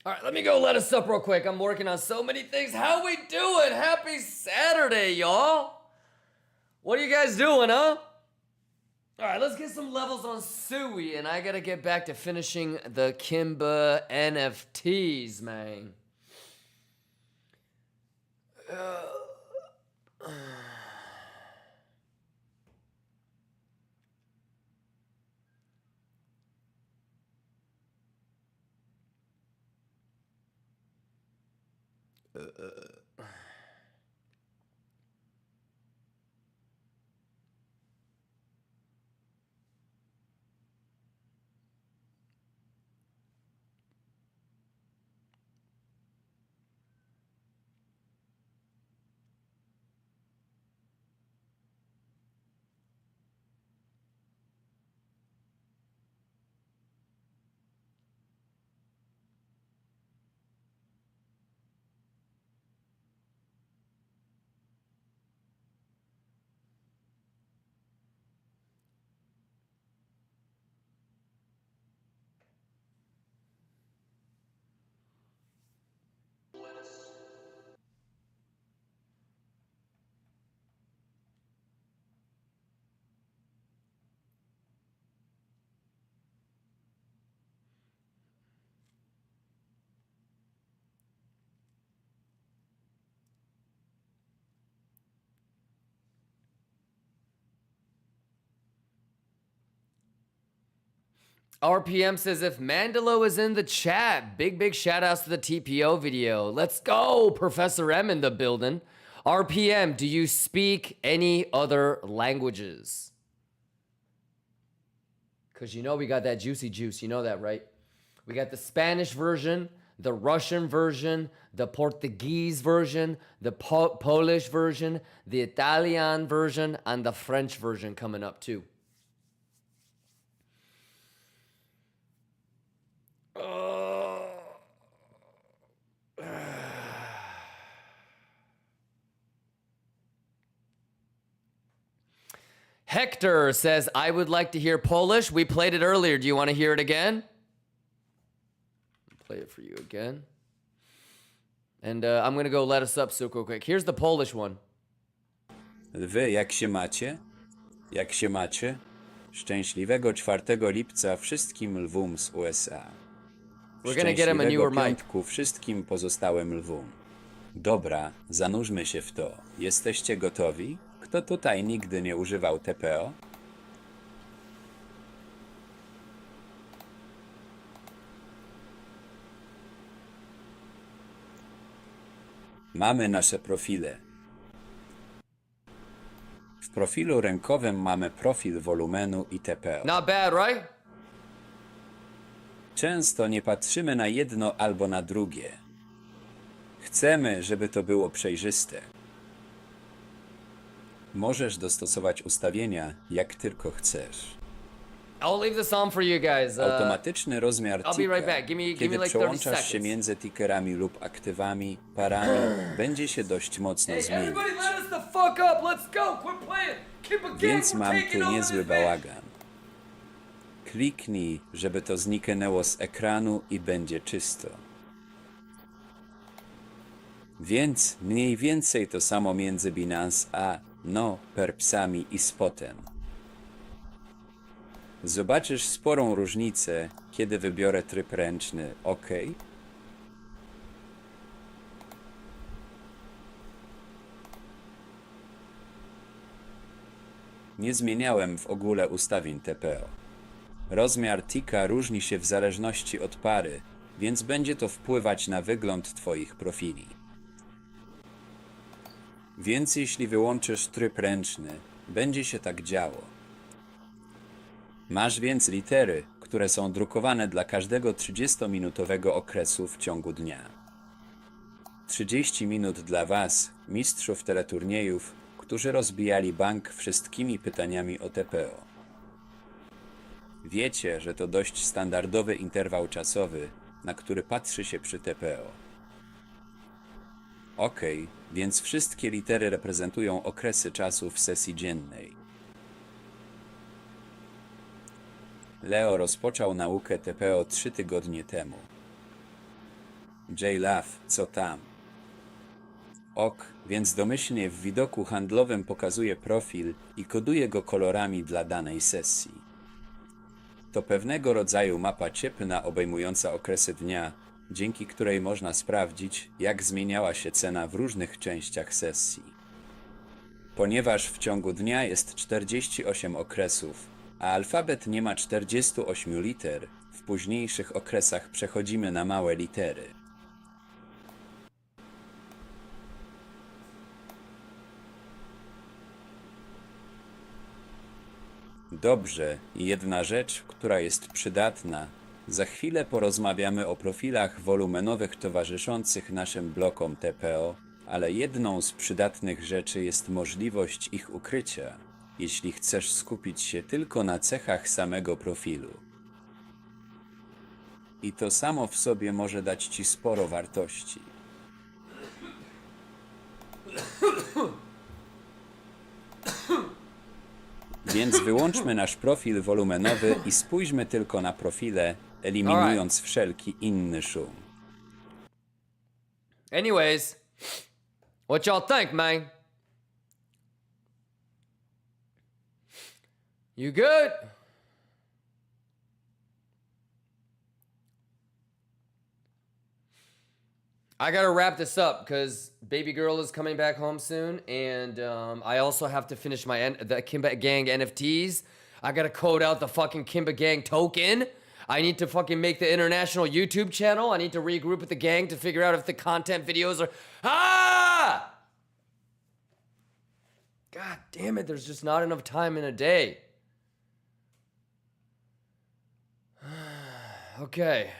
All right, let me go let us up real quick. I'm working on so many things. How we doing? Happy Saturday, y'all. What are you guys doing, huh? All right, let's get some levels on Sui, and I gotta get back to finishing the KIMBA NFTs, man. RPM says if Mandalo is in the chat, big shout outs to the TPO video. Let's go, Professor M in the building. RPM, do you speak any other languages? Because you know we got that juicy juice. You know that, right? We got the Spanish version, the Russian version, the Portuguese version, the Polish version, the Italian version, and the French version coming up too. Hector says, I would like to hear Polish. We played it earlier. Do you want to hear it again? I'll play it for you again. And I'm going to go let us up super quick. Here's the Polish one. Wy, jak się macie? Jak się macie? Szczęśliwego 4 lipca wszystkim lwom z USA. We're gonna get him a newer mic. Piątku wszystkim pozostałym lwom. Dobra, zanurzmy się w to. Jesteście gotowi? Kto tutaj nigdy nie używał TPO? Mamy nasze profile. W profilu rękowym mamy profil wolumenu i TPO. Not bad, right? Często nie patrzymy na jedno albo na drugie. Chcemy, żeby to było przejrzyste. Możesz dostosować ustawienia, jak tylko chcesz. I'll leave this on for you guys. Automatyczny rozmiar I'll be right ticka, back. Give me kiedy like 30 przełączasz się seconds. między tickerami lub aktywami, parami, będzie się dość mocno Hey, zmienić. everybody let us the fuck up. Let's go. Quit playing. Keep a game. Więc We're mam taking tu over niezły this bitch. bałagan. Kliknij, żeby to zniknęło z ekranu i będzie czysto. Więc mniej więcej to samo między Binance a perpsami i spotem. Zobaczysz sporą różnicę, kiedy wybiorę tryb ręczny OK. Nie zmieniałem w ogóle ustawień TPO. Rozmiar ticka różni się w zależności od pary, więc będzie to wpływać na wygląd Twoich profili. Więc jeśli wyłączysz tryb ręczny, będzie się tak działo. Masz więc litery, które są drukowane dla każdego 30-minutowego okresu w ciągu dnia. 30 minut dla Was, mistrzów teleturniejów, którzy rozbijali bank wszystkimi pytaniami o TPO. Wiecie, że to dość standardowy interwał czasowy, na który patrzy się przy TPO. OK, więc wszystkie litery reprezentują okresy czasu w sesji dziennej. Leo rozpoczął naukę TPO 3 tygodnie temu. J-Love, co tam? Ok, więc domyślnie w widoku handlowym pokazuje profil i koduje go kolorami dla danej sesji. To pewnego rodzaju mapa cieplna obejmująca okresy dnia, dzięki której można sprawdzić, jak zmieniała się cena w różnych częściach sesji. Ponieważ w ciągu dnia jest 48 okresów, a alfabet nie ma 48 liter, w późniejszych okresach przechodzimy na małe litery. Dobrze, jedna rzecz, która jest przydatna. Za chwilę porozmawiamy o profilach wolumenowych towarzyszących naszym blokom TPO, ale jedną z przydatnych rzeczy jest możliwość ich ukrycia, jeśli chcesz skupić się tylko na cechach samego profilu. I to samo w sobie może dać Ci sporo wartości. Więc wyłączmy nasz profil wolumenowy i spójrzmy tylko na profile, eliminując wszelki inny szum. Anyways, what y'all think, man? You good? I gotta wrap this up because baby girl is coming back home soon, and I also have to finish the KIMBA Gang NFTs. I gotta code out the fucking KIMBA Gang token. I need to fucking make the international YouTube channel. I need to regroup with the gang to figure out if the content videos are. Ah! God damn it, there's just not enough time in a day. Okay.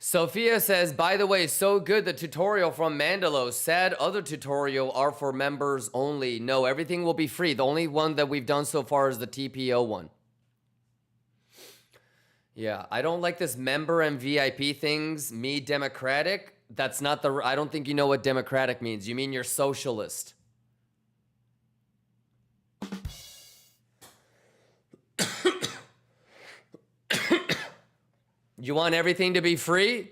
Sophia says, by the way, so good the tutorial from Mandalo. Sad other tutorial are for members only. No, everything will be free. The only one that we've done so far is the TPO one. Yeah, I don't like this member and VIP things. Me democratic. That's not the. I don't think you know what democratic means. You mean you're socialist. You want everything to be free?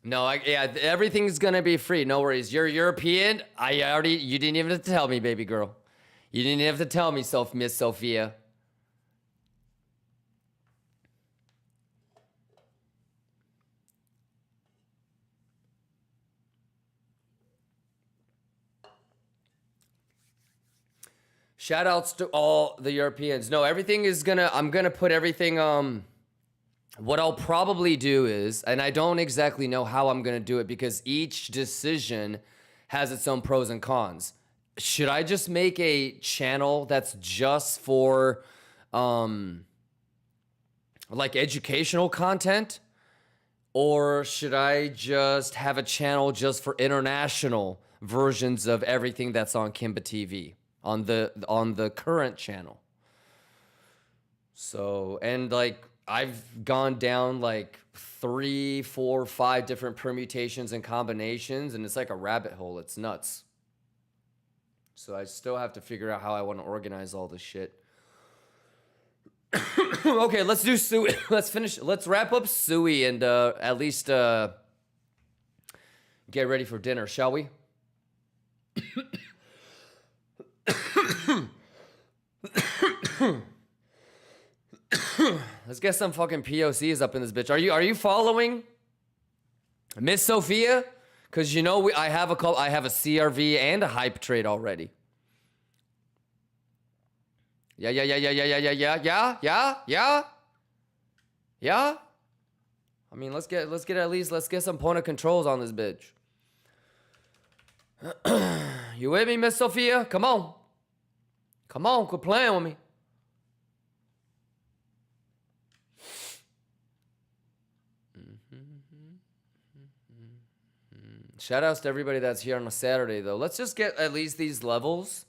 No, yeah, everything's gonna be free. No worries. You're European. You didn't even have to tell me, baby girl. You didn't have to tell me, Miss Sophia. Shout outs to all the Europeans. No, everything is I'm gonna put everything, what I'll probably do is, and I don't exactly know how I'm gonna do it because each decision has its own pros and cons. Should I just make a channel that's just for, like educational content? Or should I just have a channel just for international versions of everything that's on Kimba TV on the current channel? So, and like I've gone down like 3, 4, 5 different permutations and combinations, and it's like a rabbit hole. It's nuts. So I still have to figure out how I want to organize all this shit. Okay, let's do Sui. Let's wrap up Sui and at least get ready for dinner, shall we? Let's get some fucking POCs up in this bitch. Are you following Miss Sophia? Cause you know I have a CRV and a hype trade already. Yeah. I mean, let's get some point of controls on this bitch. You with me, Miss Sophia? Come on, quit playing with me. Shout outs to everybody that's here on a Saturday, though. Let's just get at least these levels.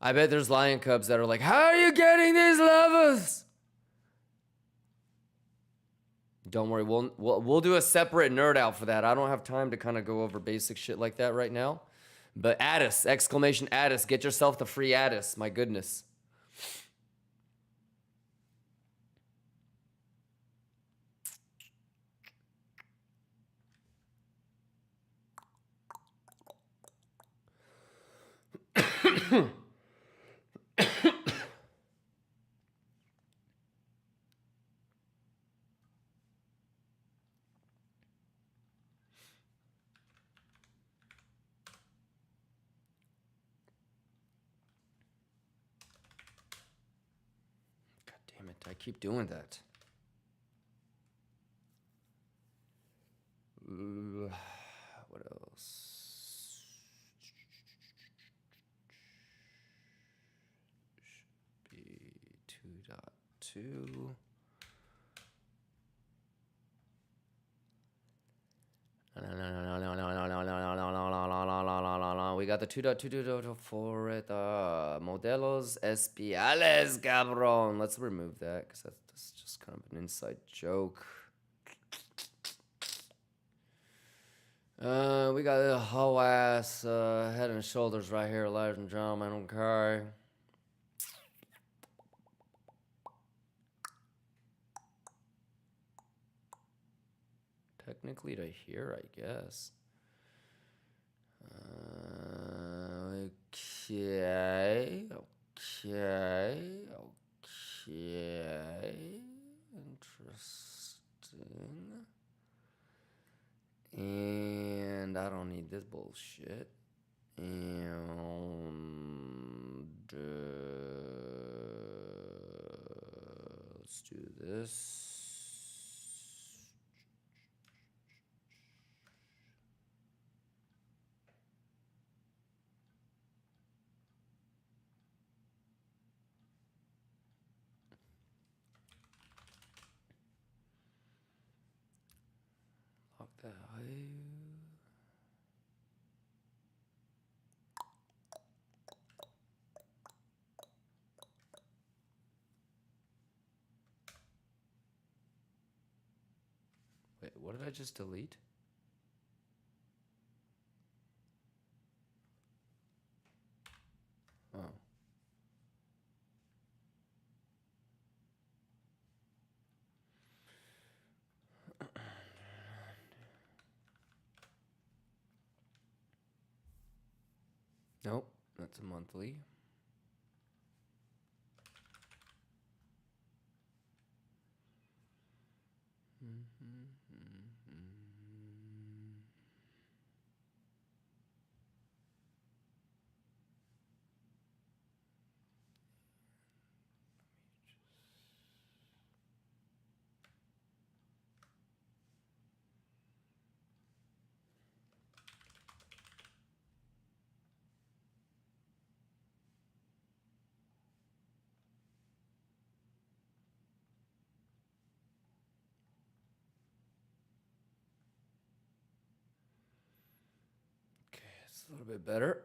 I bet there's lion cubs that are like, how are you getting these levels? Don't worry, we'll do a separate nerd out for that. I don't have time to kind of go over basic shit like that right now. But Addis, exclamation Addis, get yourself the free Addis. My goodness. I keep doing that. What else? Should be 2.2. No. We got the 2.2 for it. Modelos especiales, cabrón. Let's remove that because that's just kind of an inside joke. We got a whole ass head and shoulders right here, ladies and gentlemen. Okay. Technically to here, I guess. Okay. Interesting. And I don't need this bullshit. And let's do this. Lock that high. Wait, what did I just delete? Nope, that's a monthly. Okay, it's a little bit better.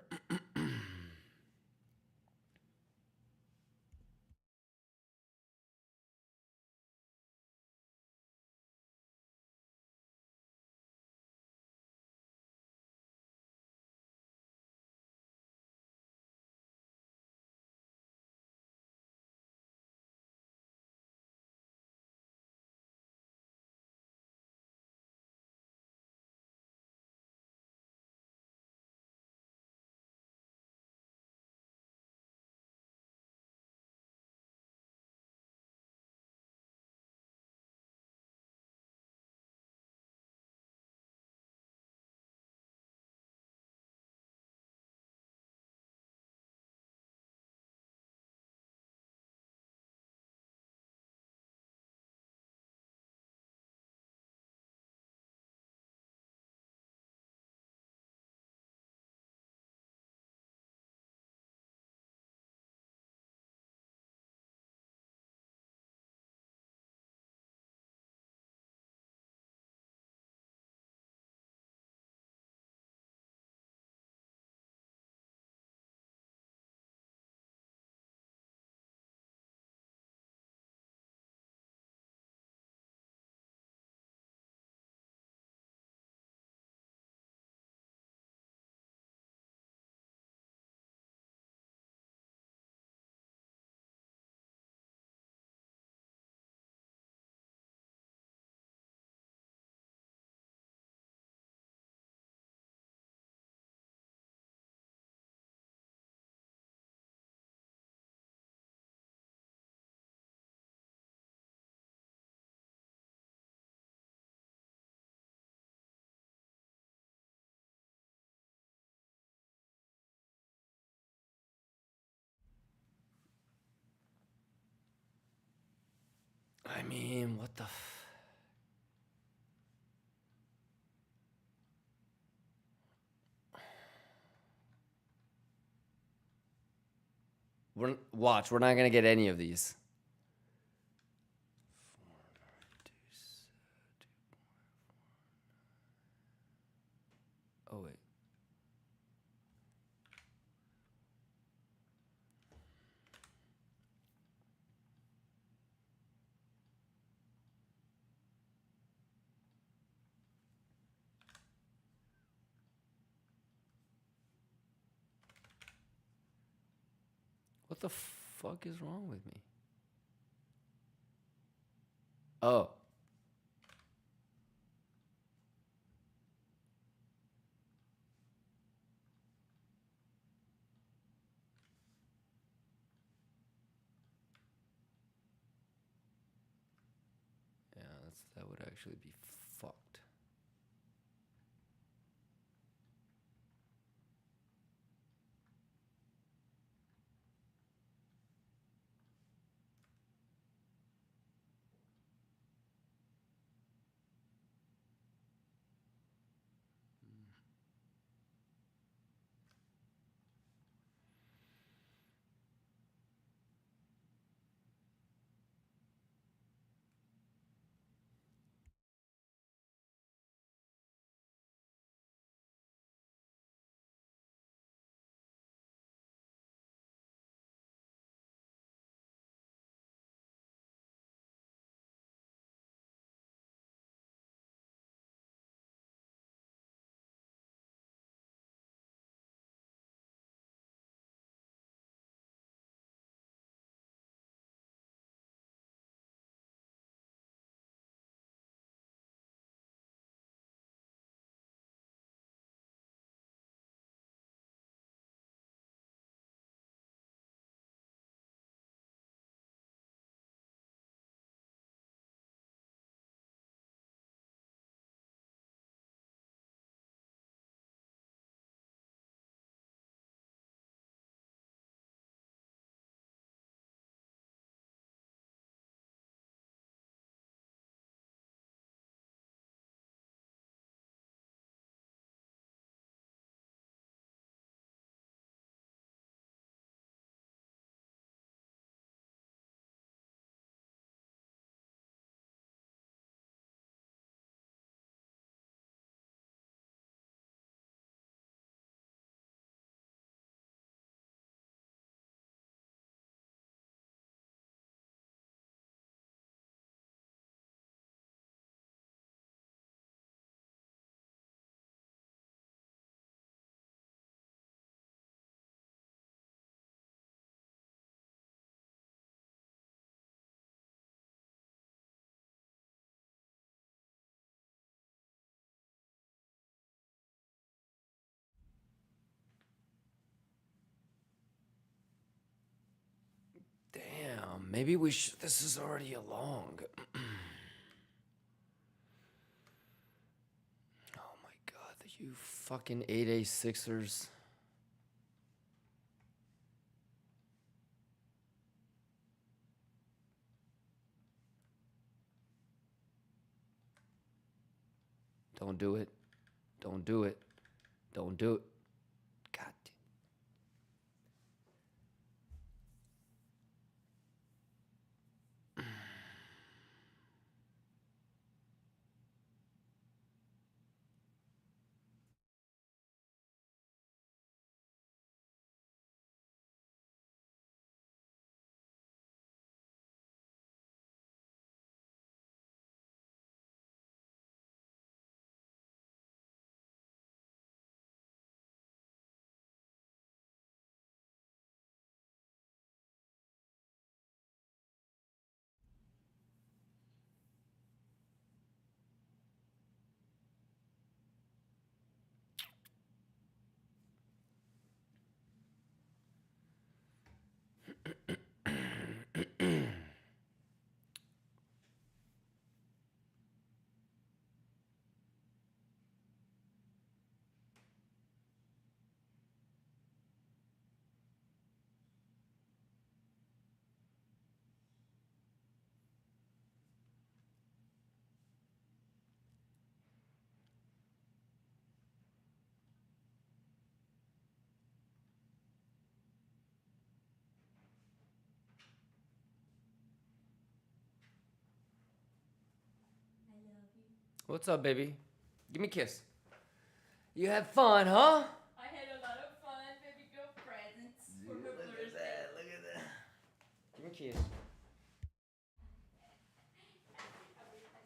I mean, what the watch, we're not gonna get any of these. Oh wait. What the fuck is wrong with me? Oh. Yeah, that would actually be fucked. Maybe we should. This is already a long. Oh my god, you fucking 8A Sixers. Don't do it. Don't do it. Don't do it. God damn. I love you. What's up, baby? Give me a kiss. You had fun, huh? I had a lot of fun, baby girl presents for her birthday. Look at that. Give me a kiss. I had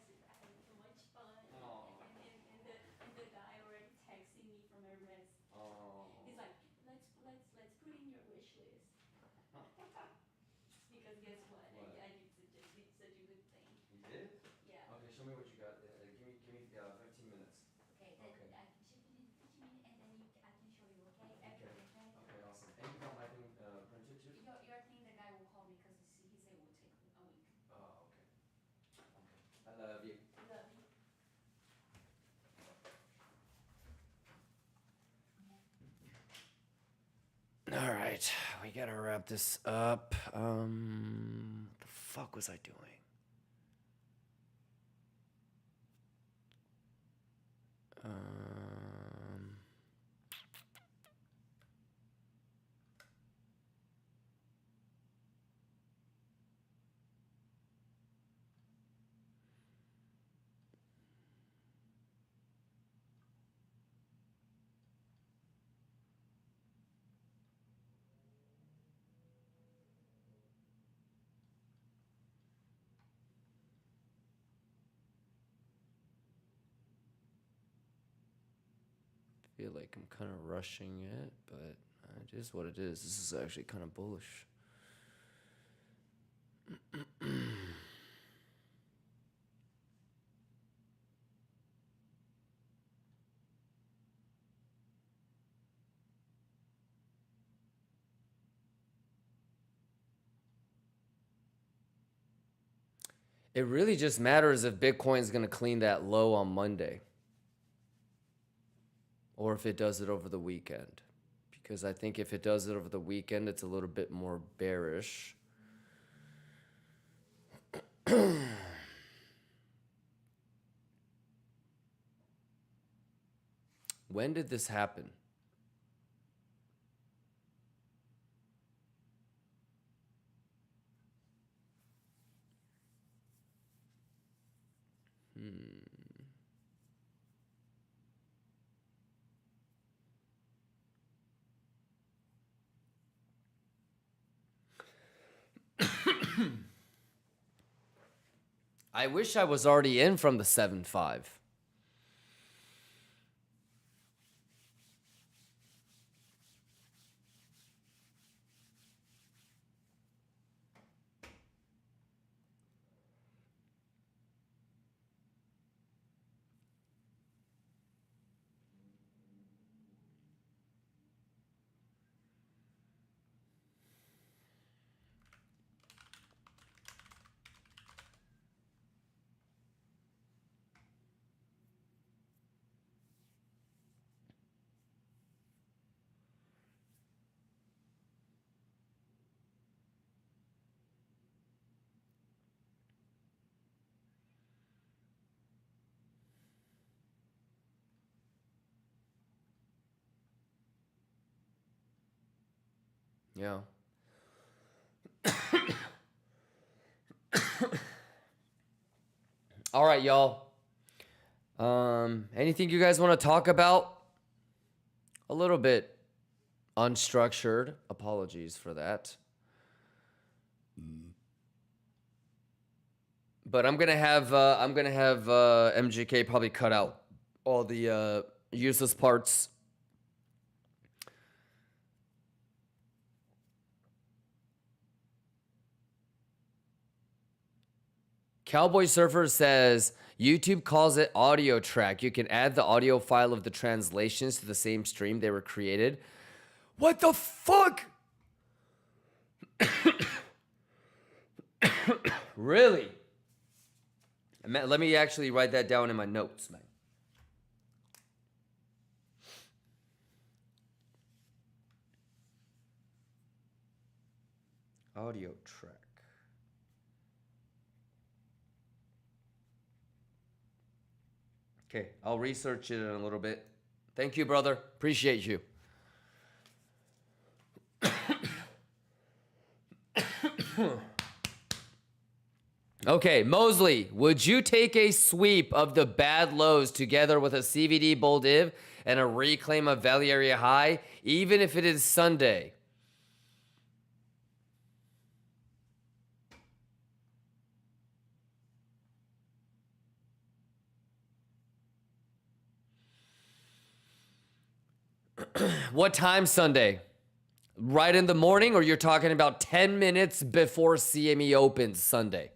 so much fun. And the guy already texting me from Hermes. Oh. He's like, let's put in your wish list. Because guess what? What? I did such a good thing. You did? Yeah. Okay, show me what you got. Give me 15 minutes. Okay, then Okay. I can just put it in 15 minutes and then I can show you, okay? Okay. Everything, okay? Okay, awesome. And you got my thing printed too? Your thing, the guy will call me because he said it would take a week. Oh, okay. Okay. I love you. Love you. All right, we gotta wrap this up. What the fuck was I doing? I feel like I'm kind of rushing it, but it is what it is. This is actually kind of bullish. It really just matters if Bitcoin's going to clean that low on Monday or if it does it over the weekend. Because I think if it does it over the weekend, it's a little bit more bearish. When did this happen? I wish I was already in from the 7.5. Yeah. All right, y'all. Anything you guys want to talk about? A little bit unstructured. Apologies for that. But I'm gonna have MGK probably cut out all the useless parts. Cowboy Surfer says YouTube calls it audio track. You can add the audio file of the translations to the same stream they were created. What the fuck? Really? Let me actually write that down in my notes, man. Audio track. Okay, I'll research it in a little bit. Thank you, brother. Appreciate you. Okay, Mosley, would you take a sweep of the bad lows together with a CVD bull div and a reclaim of value area high, even if it is Sunday? What time Sunday? Right in the morning, or you're talking about 10 minutes before CME opens Sunday?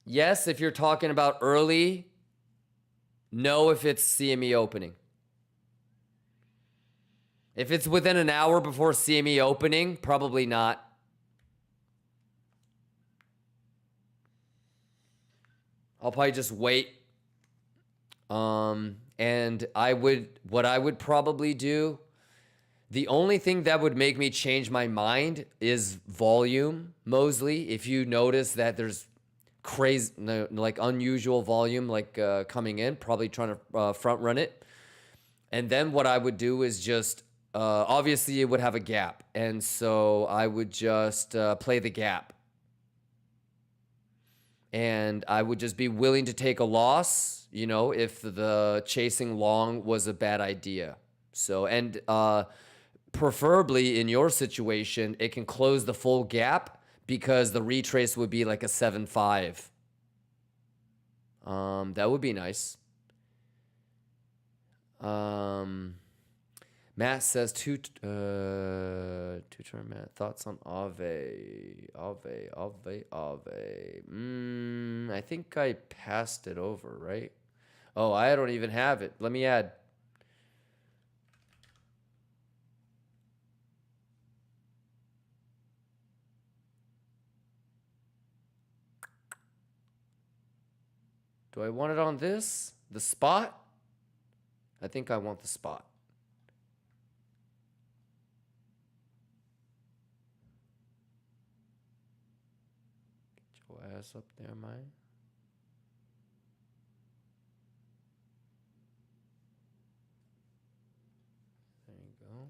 Yes, if you're talking about early. No, if it's CME opening. If it's within an hour before CME opening, probably not. I'll probably just wait. And what I would probably do, the only thing that would make me change my mind is volume, Mosley. If you notice that there's crazy, like unusual volume, like coming in, probably trying to front run it. And then what I would do is just, obviously it would have a gap. And so I would just play the gap. And I would just be willing to take a loss, you know, if the chasing long was a bad idea. So, and preferably in your situation, it can close the full gap because the retrace would be like a 7.5. That would be nice. Matt says two-turn Matt. Thoughts on Ave. I think I passed it over, right? Oh, I don't even have it. Let me add. Do I want it on this? The spot? I think I want the spot. Get your ass up there, man. There you go.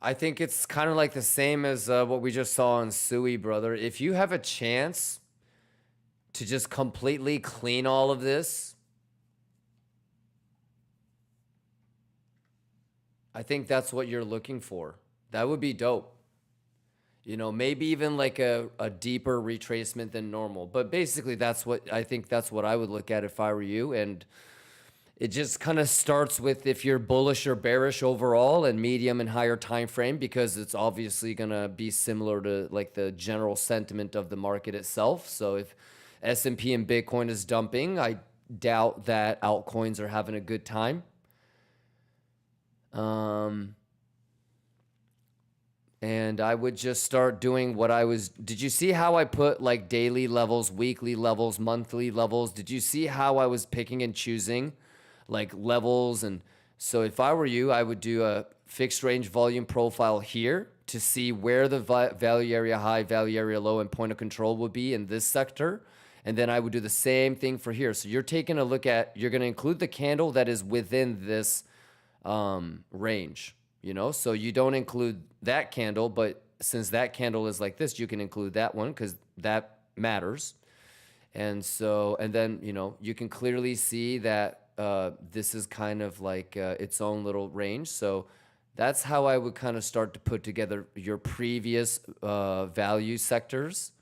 I think it's kind of like the same as what we just saw on Sui, brother. If you have a chance to just completely clean all of this, I think that's what you're looking for. That would be dope. You know, maybe even like a deeper retracement than normal. But basically, that's what I would look at if I were you. And it just kind of starts with if you're bullish or bearish overall and medium and higher time frame, because it's obviously going to be similar to like the general sentiment of the market itself. So if S&P and Bitcoin is dumping, I doubt that altcoins are having a good time. And I would just start doing what I was. Did you see how I put like daily levels, weekly levels, monthly levels? Did you see how I was picking and choosing like levels? And so if I were you, I would do a fixed range volume profile here to see where the value area high, value area low, and point of control would be in this sector. And then I would do the same thing for here. So you're taking a look at, you're going to include the candle that is within this range, you know? So you don't include that candle, but since that candle is like this, you can include that one because that matters. And so, and then, you know, you can clearly see that this is kind of like its own little range. So that's how I would kind of start to put together your previous value sectors.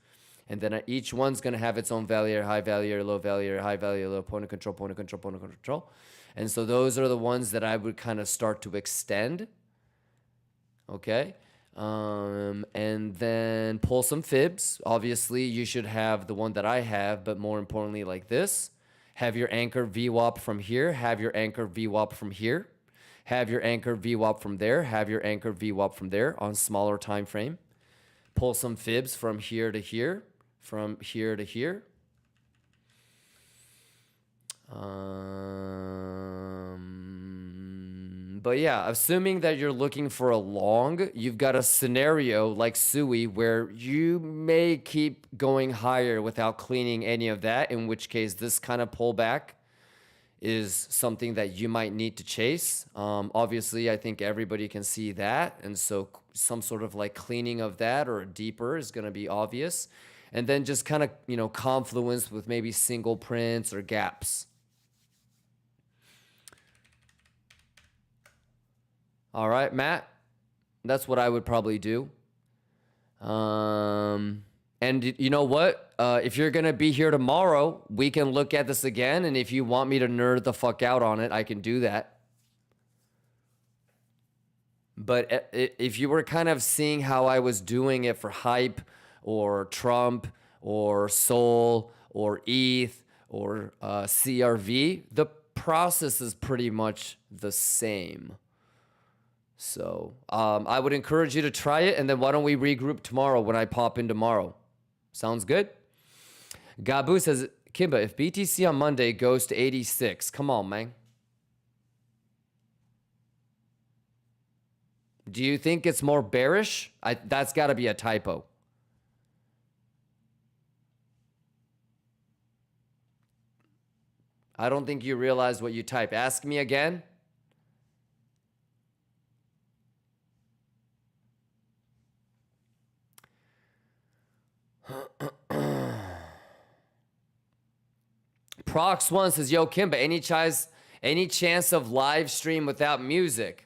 And then each one's going to have its own value area, high value area, low value area, high value area, low, point of control, point of control, point of control. And so those are the ones that I would kind of start to extend. Okay. And then pull some fibs. Obviously, you should have the one that I have, but more importantly, like this. Have your anchor VWAP from here. Have your anchor VWAP from here. Have your anchor VWAP from there. Have your anchor VWAP from there on smaller time frame. Pull some fibs from here to here. From here to here. But yeah, assuming that you're looking for a long, you've got a scenario like Sui where you may keep going higher without cleaning any of that, in which case this kind of pullback is something that you might need to chase. Obviously, I think everybody can see that. And so some sort of like cleaning of that or deeper is going to be obvious. And then just kind of, you know, confluence with maybe single prints or gaps. All right, Matt, that's what I would probably do. And you know what? If you're going to be here tomorrow, we can look at this again. And if you want me to nerd the fuck out on it, I can do that. But if you were kind of seeing how I was doing it for Hype or Trump or Sol or ETH or CRV, the process is pretty much the same. So I would encourage you to try it, and then why don't we regroup tomorrow when I pop in tomorrow? Sounds good? Gabu says, Kimba, if BTC on Monday goes to 86, come on, man. Do you think it's more bearish? That's got to be a typo. I don't think you realize what you type. Ask me again. Prox1 says, yo, Kimba, any chance of live stream without music?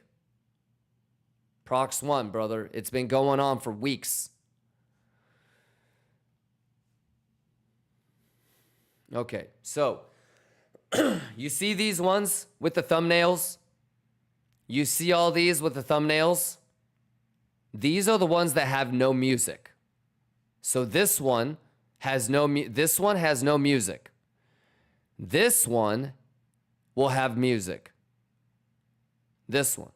Prox1, brother. It's been going on for weeks. Okay, so you see these ones with the thumbnails? You see all these with the thumbnails? These are the ones that have no music. So this one has no music. This one will have music. This one.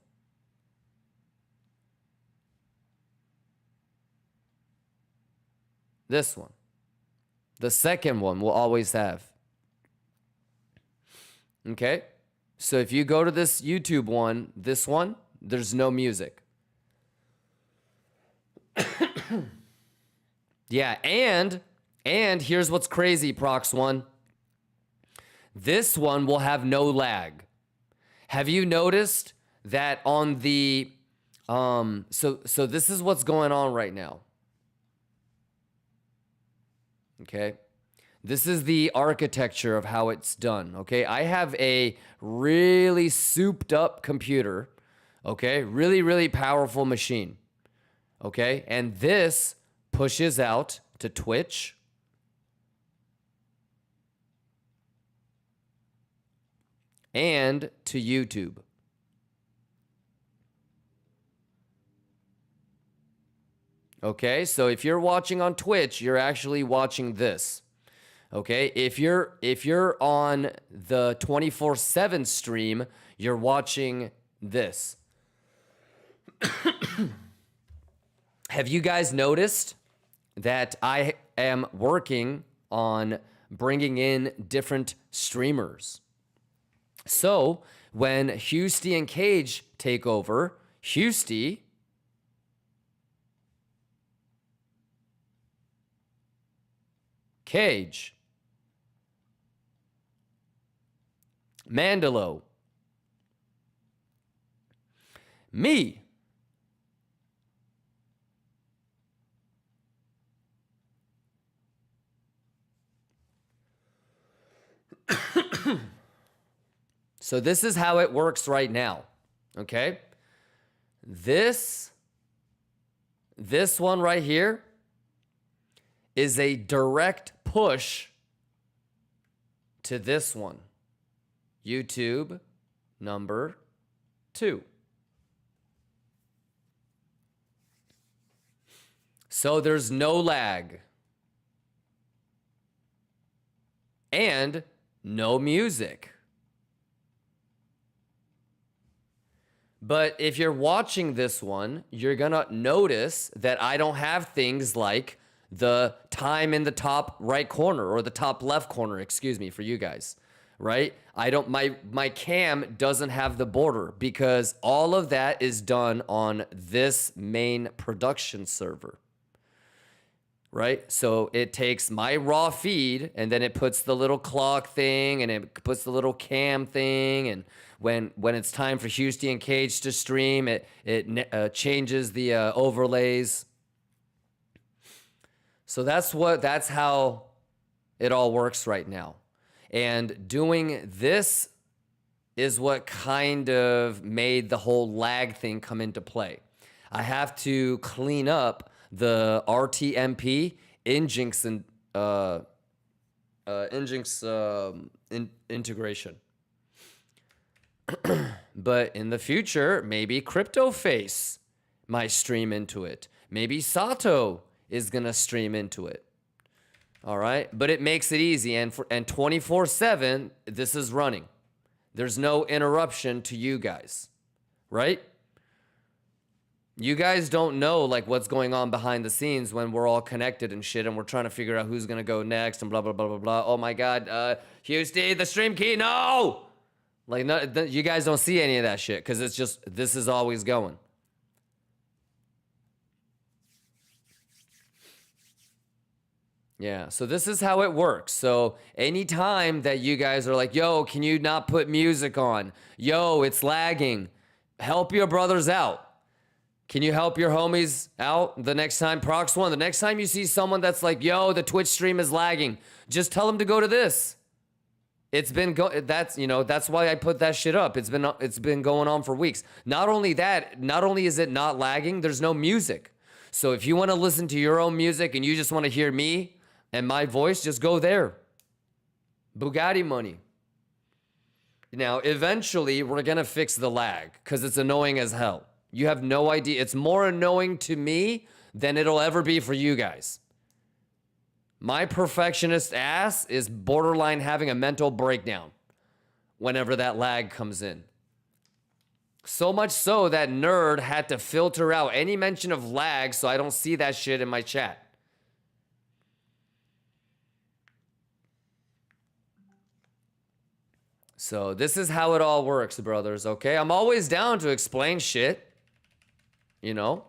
This one. The second one will always have. Okay? So if you go to this YouTube one, this one, there's no music. Yeah, and here's what's crazy, Prox1. This one will have no lag. Have you noticed that on the so this is what's going on right now. Okay? This is the architecture of how it's done, okay? I have a really souped up computer, okay? Really, really powerful machine, okay? And this pushes out to Twitch, and to YouTube. Okay, so if you're watching on Twitch, you're actually watching this. Okay, if you're on the 24/7 stream, you're watching this. have you guys noticed that I am working on bringing in different streamers? So when Hughesty and Cage take over, Hughesty Cage, Mandalo, me, so this is how it works right now, okay? This one right here is a direct push to this one, YouTube number 2. So there's no lag and no music. But if you're watching this one, you're gonna notice that I don't have things like the time in the top right corner or the top left corner, excuse me, for you guys, right? I don't, my cam doesn't have the border because all of that is done on this main production server, right? So it takes my raw feed and then it puts the little clock thing and it puts the little cam thing, and when it's time for Hughesty and Cage to stream, it changes the overlays. So that's how it all works right now. And doing this is what kind of made the whole lag thing come into play. I have to clean up the RTMP Nginx integration. But in the future, maybe CryptoFace might stream into it. Maybe Sato is gonna stream into it. All right, but it makes it easy, and 24/7 this is running. There's no interruption to you guys, right? You guys don't know like what's going on behind the scenes when we're all connected and shit, and we're trying to figure out who's gonna go next and blah blah blah blah blah. Oh my God, Hughesty, the stream key, no! Like, no, you guys don't see any of that shit because it's just, this is always going. Yeah, so this is how it works. So anytime that you guys are like, yo, can you not put music on? Yo, it's lagging. Help your brothers out. Can you help your homies out the next time? Prox One, the next time you see someone that's like, yo, the Twitch stream is lagging, just tell them to go to this. It's been that's why I put that shit up. It's been going on for weeks. Not only that, not only is it not lagging, there's no music. So if you want to listen to your own music and you just want to hear me and my voice, just go there. Bugatti money. Now, eventually, we're going to fix the lag because it's annoying as hell. You have no idea. It's more annoying to me than it'll ever be for you guys. My perfectionist ass is borderline having a mental breakdown whenever that lag comes in. So much so that Nerd had to filter out any mention of lag so I don't see that shit in my chat. So this is how it all works, brothers, okay? I'm always down to explain shit, you know?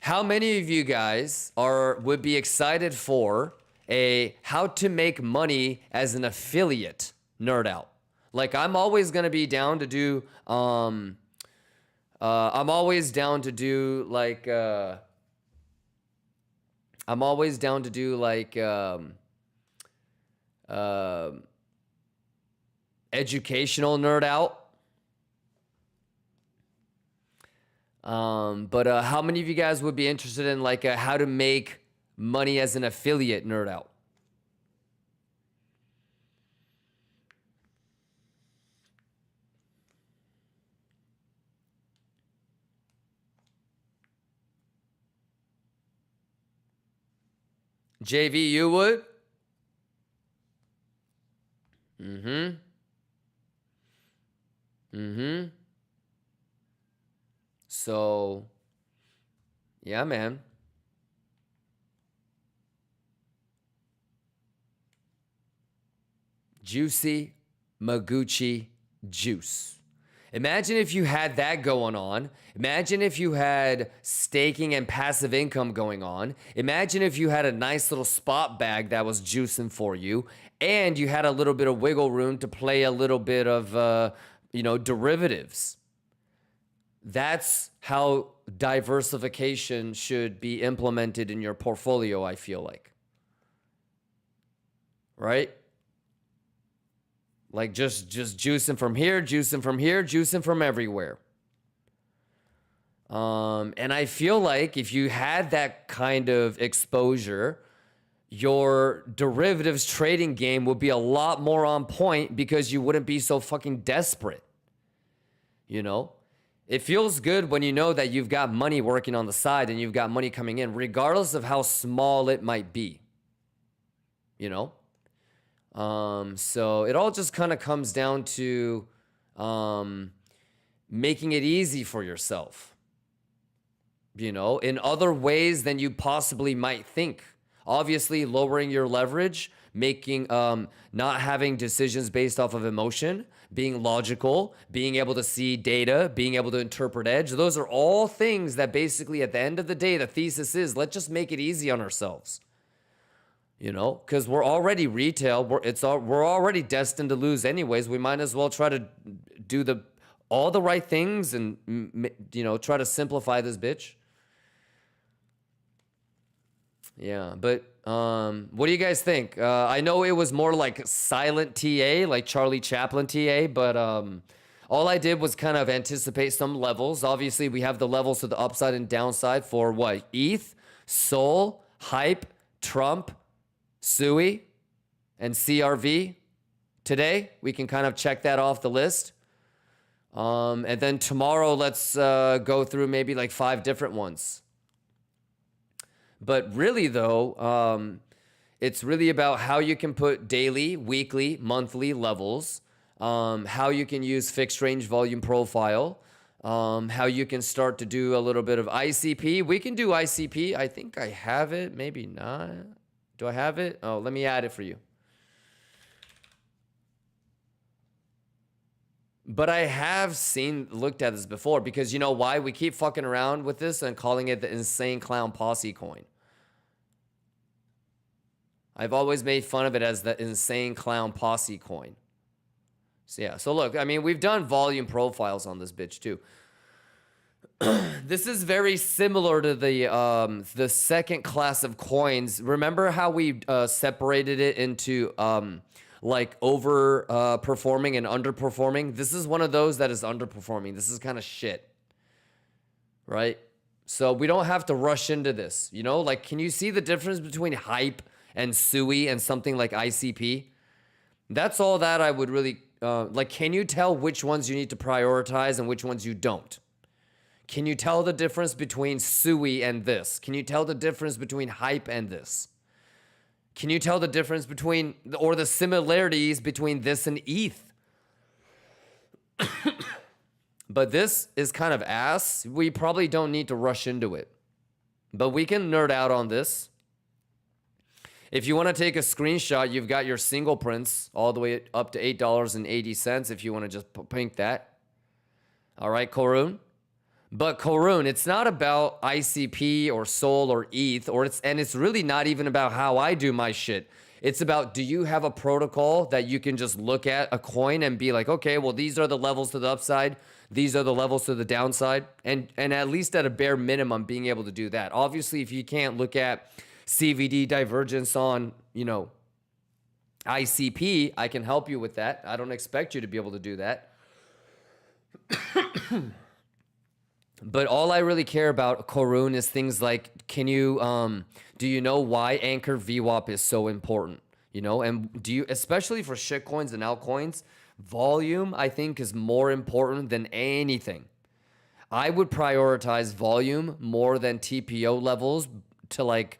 How many of you guys would be excited for a how to make money as an affiliate nerd out? Like, I'm always gonna be down to do I'm always down to do like educational nerd out. But how many of you guys would be interested in like how to make money as an affiliate nerd out? JV, you would? So Yeah, man. Juicy Maguchi juice. Imagine if you had that going on. Imagine if you had staking and passive income going on. Imagine if you had a nice little spot bag that was juicing for you, and you had a little bit of wiggle room to play a little bit of, derivatives. That's how diversification should be implemented in your portfolio, I feel like. Right? Like just juicing from here, juicing from here, juicing from everywhere. And I feel like if you had that kind of exposure, your derivatives trading game would be a lot more on point because you wouldn't be so fucking desperate. You know? It feels good when you know that you've got money working on the side and you've got money coming in, regardless of how small it might be. You know? So it all just kind of comes down to making it easy for yourself, you know, in other ways than you possibly might think. Obviously, lowering your leverage, making not having decisions based off of emotion, being logical, being able to see data, being able to interpret edge. Those are all things that basically at the end of the day, the thesis is let's just make it easy on ourselves. You know, because we're already retail. We're already destined to lose anyways. We might as well try to do all the right things and, try to simplify this bitch. Yeah, but what do you guys think? I know it was more like silent TA, like Charlie Chaplin TA, but all I did was kind of anticipate some levels. Obviously, we have the levels to the upside and downside for what? ETH, Sol, Hype, Trump, SUI, and CRV. Today, we can kind of check that off the list. And then tomorrow, let's go through maybe like 5 different ones. But really, though, it's really about how you can put daily, weekly, monthly levels, how you can use fixed range volume profile, how you can start to do a little bit of ICP. We can do ICP. I think I have it. Maybe not. Do I have it? Oh, let me add it for you. But I have looked at this before because you know why? We keep fucking around with this and calling it the insane clown posse coin. I've always made fun of it as the insane clown posse coin. So yeah, so look, I mean, we've done volume profiles on this bitch too. This is very similar to the second class of coins. Remember how we separated it into like performing and underperforming? This is one of those that is underperforming. This is kind of shit, right? So we don't have to rush into this, you know? Like, can you see the difference between hype and SUI and something like ICP? That's all that I would really, can you tell which ones you need to prioritize and which ones you don't? Can you tell the difference between SUI and this? Can you tell the difference between hype and this? Can you tell the difference between, or the similarities between this and ETH? But this is kind of ass. We probably don't need to rush into it. But we can nerd out on this. If you want to take a screenshot, you've got your single prints all the way up to $8.80 if you want to just pink that. All right, Korun? But Korun, it's not about ICP or Sol or ETH, and it's really not even about how I do my shit. It's about, do you have a protocol that you can just look at a coin and be like, okay, well, these are the levels to the upside. These are the levels to the downside. And at least at a bare minimum, being able to do that. Obviously, if you can't look at CVD divergence on, ICP, I can help you with that. I don't expect you to be able to do that. But all I really care about, Korun, is things like, do you know why Anchor VWAP is so important? And do you, especially for shitcoins and altcoins, volume, I think, is more important than anything. I would prioritize volume more than TPO levels to like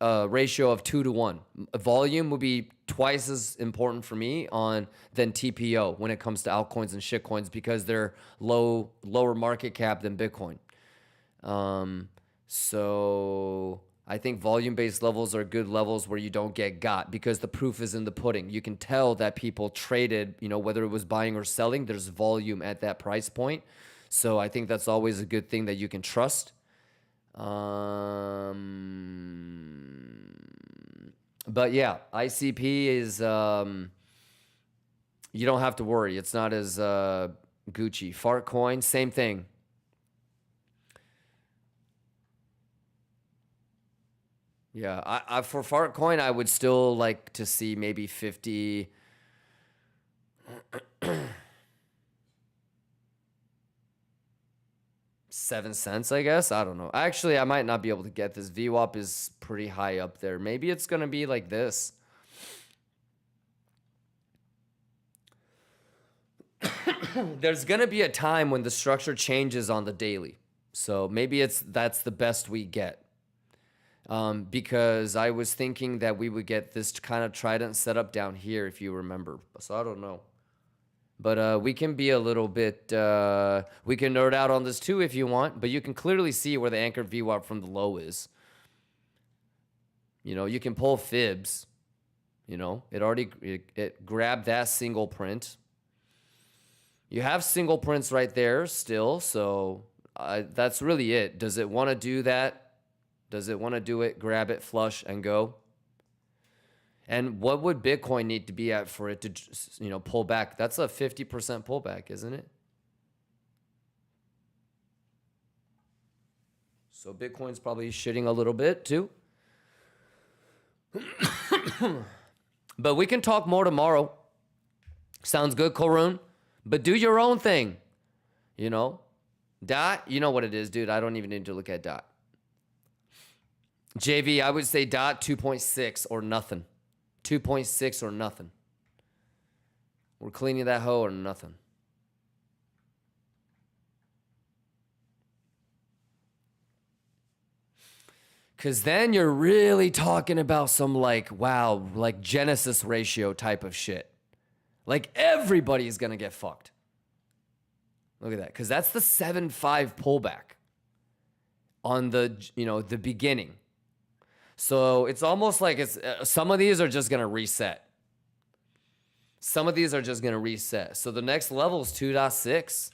a ratio of 2-to-1. Volume would be twice as important for me than TPO when it comes to altcoins and shitcoins because they're lower market cap than Bitcoin. So I think volume-based levels are good levels where you don't get got because the proof is in the pudding. You can tell that people traded, you know, whether it was buying or selling, there's volume at that price point. So I think that's always a good thing that you can trust. But yeah, ICP is, you don't have to worry. It's not as Gucci. Fart coin, same thing. Yeah, I for fart coin, I would still like to see maybe 50. $0.07, I guess. I don't know. Actually, I might not be able to get this. VWAP is pretty high up there. Maybe it's gonna be like this. There's gonna be a time when the structure changes on the daily. So maybe that's the best we get. Because I was thinking that we would get this kind of trident setup down here, if you remember. So I don't know. But we can be a little bit, we can nerd out on this too if you want, but you can clearly see where the anchored VWAP from the low is. You know, you can pull fibs. You know, it grabbed that single print. You have single prints right there still, so that's really it. Does it want to do that? Does it want to do it, grab it, flush, and go? And what would Bitcoin need to be at for it to, you know, pull back? That's a 50% pullback, isn't it? So Bitcoin's probably shitting a little bit too. But we can talk more tomorrow. Sounds good, Korun. But do your own thing. You know? Dot, you know what it is, dude. I don't even need to look at dot. JV, I would say dot 2.6 or nothing. 2.6 or nothing. We're cleaning that hoe or nothing. Because then you're really talking about some like, wow, like Genesis ratio type of shit. Like everybody's going to get fucked. Look at that. Because that's the 7.5 pullback on the, you know, the beginning. So it's almost like it's some of these are just going to reset. Some of these are just going to reset. So the next level is 2.6.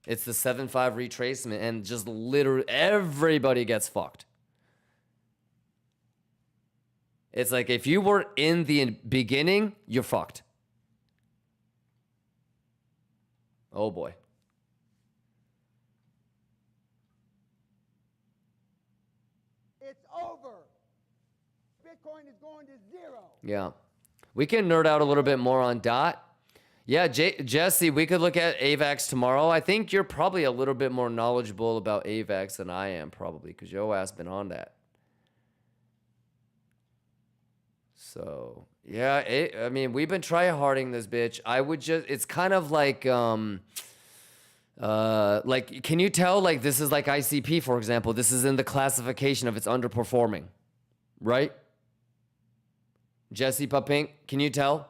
It's the 7.5 retracement and just literally everybody gets fucked. It's like if you were in the beginning, you're fucked. Oh boy. It's over. Bitcoin is going to zero. Yeah. We can nerd out a little bit more on DOT. Yeah, Jesse, we could look at AVAX tomorrow. I think you're probably a little bit more knowledgeable about AVAX than I am, probably, because your ass been on that. So, yeah, I mean, we've been tryharding this bitch. I would just, it's kind of like, can you tell, like, this is like ICP, for example. This is in the classification of it's underperforming, right? Jesse Papink, can you tell?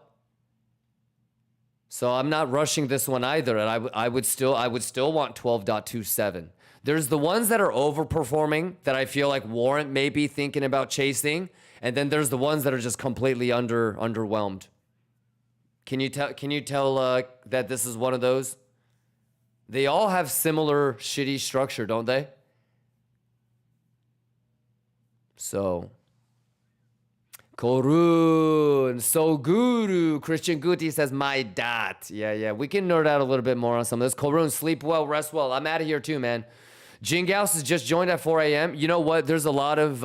So I'm not rushing this one either, and I would still want 12.27. There's the ones that are overperforming that I feel like warrant maybe thinking about chasing, and then there's the ones that are just completely underwhelmed. Can you tell that this is one of those? They all have similar shitty structure, don't they? So Korun, So Guru, Christian Guti says, my dot. Yeah. We can nerd out a little bit more on some of this. Korun, sleep well, rest well. I'm out of here too, man. Jingaus has just joined at 4 a.m. You know what? There's a lot of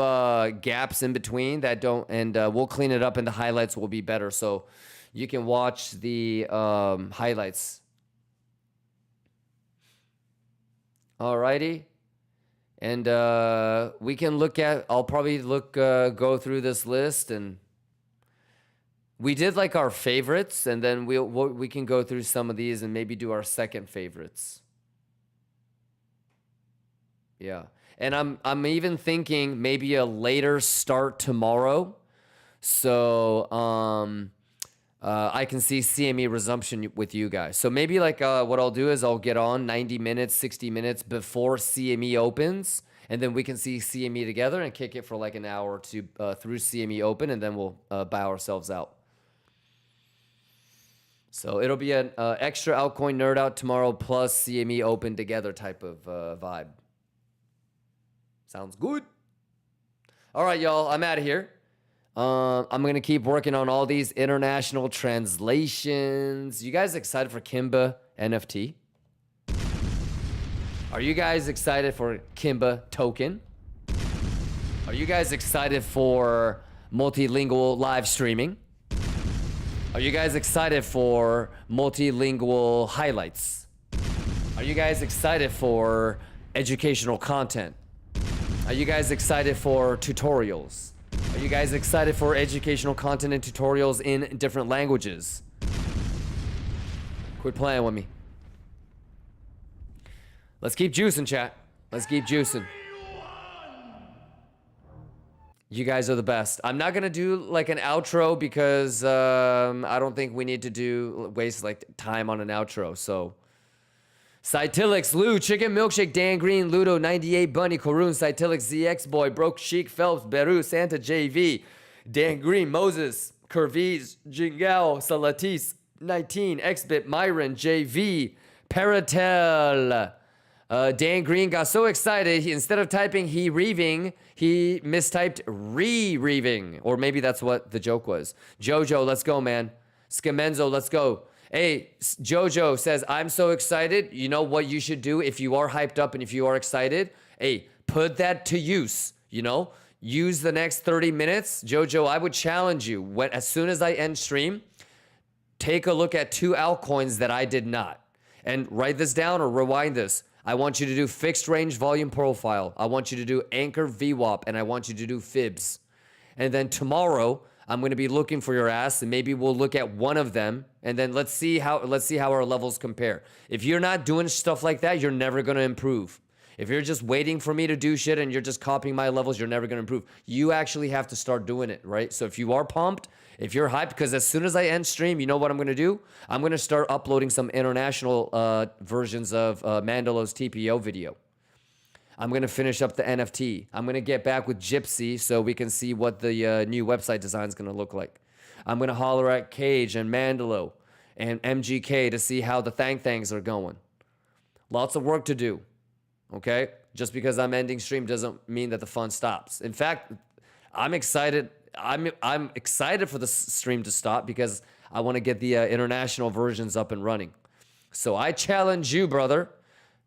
gaps in between that don't, and we'll clean it up and the highlights will be better. So you can watch the highlights. Alrighty. And we can look at, I'll probably go through this list, and we did like our favorites, and then we can go through some of these and maybe do our second favorites. Yeah. And I'm even thinking maybe a later start tomorrow. So I can see CME resumption with you guys. So maybe like what I'll do is I'll get on 90 minutes, 60 minutes before CME opens, and then we can see CME together and kick it for like an hour or two through CME open, and then we'll buy ourselves out. So it'll be an extra altcoin nerd out tomorrow plus CME open together type of vibe. Sounds good. All right, y'all, I'm out of here. I'm going to keep working on all these international translations. You guys excited for KIMBA NFT? Are you guys excited for KIMBA token? Are you guys excited for multilingual live streaming? Are you guys excited for multilingual highlights? Are you guys excited for educational content? Are you guys excited for tutorials? Are you guys excited for educational content and tutorials in different languages? Quit playing with me. Let's keep juicing, chat. Let's keep juicing. You guys are the best. I'm not gonna do like an outro because I don't think we need to waste like time on an outro. So, Cytilix, Lou, Chicken Milkshake, Dan Green, Ludo, 98, Bunny, Korun, Cytilix, ZX Boy, Broke Chic, Phelps, Beru, Santa, JV, Dan Green, Moses, Curviz, Jingao, Salatis, 19, Xbit, Myron, JV, Paratel. Dan Green got so excited, instead of typing he reaving, he mistyped re-reaving. Or maybe that's what the joke was. Jojo, let's go, man. Skamenzo, let's go. Hey, Jojo says, I'm so excited. You know what you should do if you are hyped up and if you are excited? Hey, put that to use, you know? Use the next 30 minutes. Jojo, I would challenge you, as soon as I end stream, take a look at 2 altcoins that I did not. And write this down or rewind this. I want you to do fixed range volume profile. I want you to do anchor VWAP, and I want you to do fibs. And then tomorrow, I'm going to be looking for your ass, and maybe we'll look at one of them, and then let's see how our levels compare. If you're not doing stuff like that, you're never going to improve. If you're just waiting for me to do shit and you're just copying my levels, you're never going to improve. You actually have to start doing it, right? So if you are pumped, if you're hyped, because as soon as I end stream, you know what I'm going to do? I'm going to start uploading some international versions of Mandalo's TPO video. I'm going to finish up the NFT. I'm going to get back with Gypsy so we can see what the new website design is going to look like. I'm going to holler at Cage and Mandalo and MGK to see how the thangs are going. Lots of work to do, okay? Just because I'm ending stream doesn't mean that the fun stops. In fact, I'm excited. I'm excited for the stream to stop because I want to get the international versions up and running. So I challenge you, brother.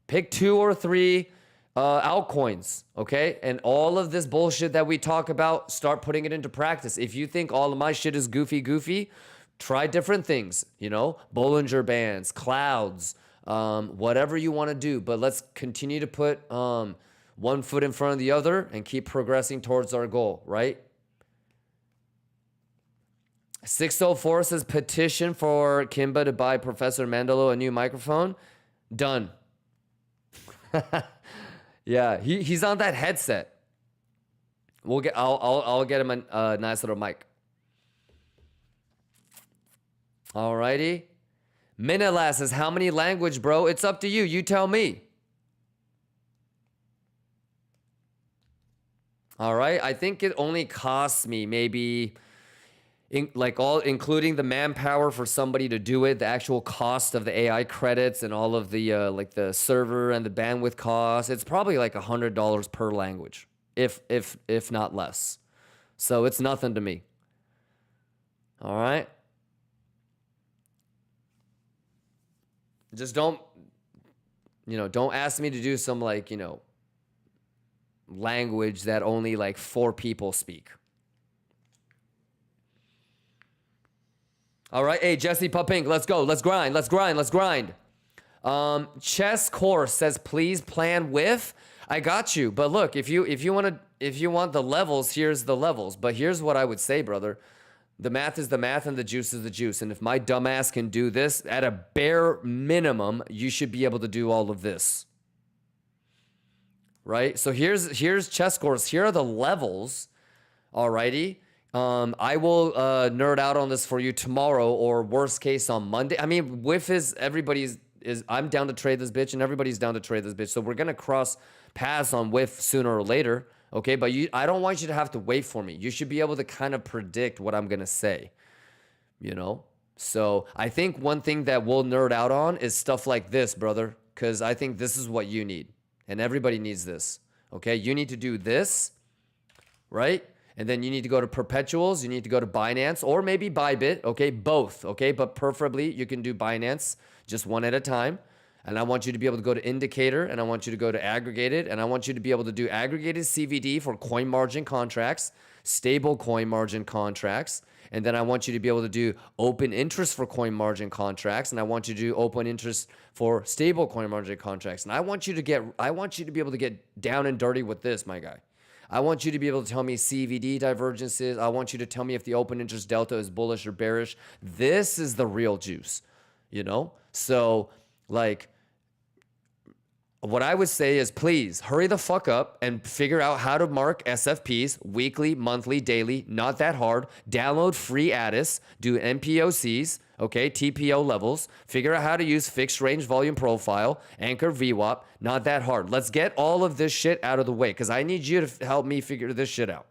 Pick 2 or 3 altcoins, okay? And all of this bullshit that we talk about, start putting it into practice. If you think all of my shit is goofy, try different things, you know? Bollinger Bands, clouds, whatever you want to do. But let's continue to put one foot in front of the other and keep progressing towards our goal, right? 604 says petition for KIMBA to buy Professor Mandalo a new microphone. Done. Yeah, he's on that headset. I'll get him a nice little mic. Alrighty. Minela says, how many language, bro? It's up to you. You tell me. All right. I think it only costs me maybe, including the manpower for somebody to do it, the actual cost of the AI credits and all of the like the server and the bandwidth costs. It's probably like $100 per language, if not less. So it's nothing to me. All right. Just don't ask me to do some language that only like 4 people speak. All right, hey, Jesse Papink, let's go. Let's grind. Chess Course says, please plan with. I got you. But look, if you want the levels, here's the levels. But here's what I would say, brother. The math is the math and the juice is the juice. And if my dumbass can do this, at a bare minimum, you should be able to do all of this. Right? So here's Chess Course. Here are the levels. Alrighty. I will nerd out on this for you tomorrow, or worst case on Monday. I mean, WIF is everybody's I'm down to trade this bitch, and everybody's down to trade this bitch. So we're gonna cross paths on WIF sooner or later, okay? But I don't want you to have to wait for me. You should be able to kind of predict what I'm gonna say, you know? So I think one thing that we'll nerd out on is stuff like this, brother, because I think this is what you need, and everybody needs this, okay? You need to do this, right? And then you need to go to perpetuals, you need to go to Binance, or maybe Bybit, okay? Both, okay? But preferably you can do Binance just one at a time. And I want you to be able to go to indicator, and I want you to go to aggregated, and I want you to be able to do aggregated CVD for coin margin contracts, stable coin margin contracts, and then I want you to be able to do open interest for coin margin contracts, and I want you to do open interest for stable coin margin contracts. And I want you to be able to get down and dirty with this, my guy. I want you to be able to tell me CVD divergences. I want you to tell me if the open interest delta is bullish or bearish. This is the real juice, you know? So, like, what I would say is please hurry the fuck up and figure out how to mark SFPs weekly, monthly, daily, not that hard. Download free Addis, do MPOCs, okay, TPO levels, figure out how to use fixed range volume profile, anchor VWAP, not that hard. Let's get all of this shit out of the way because I need you to help me figure this shit out.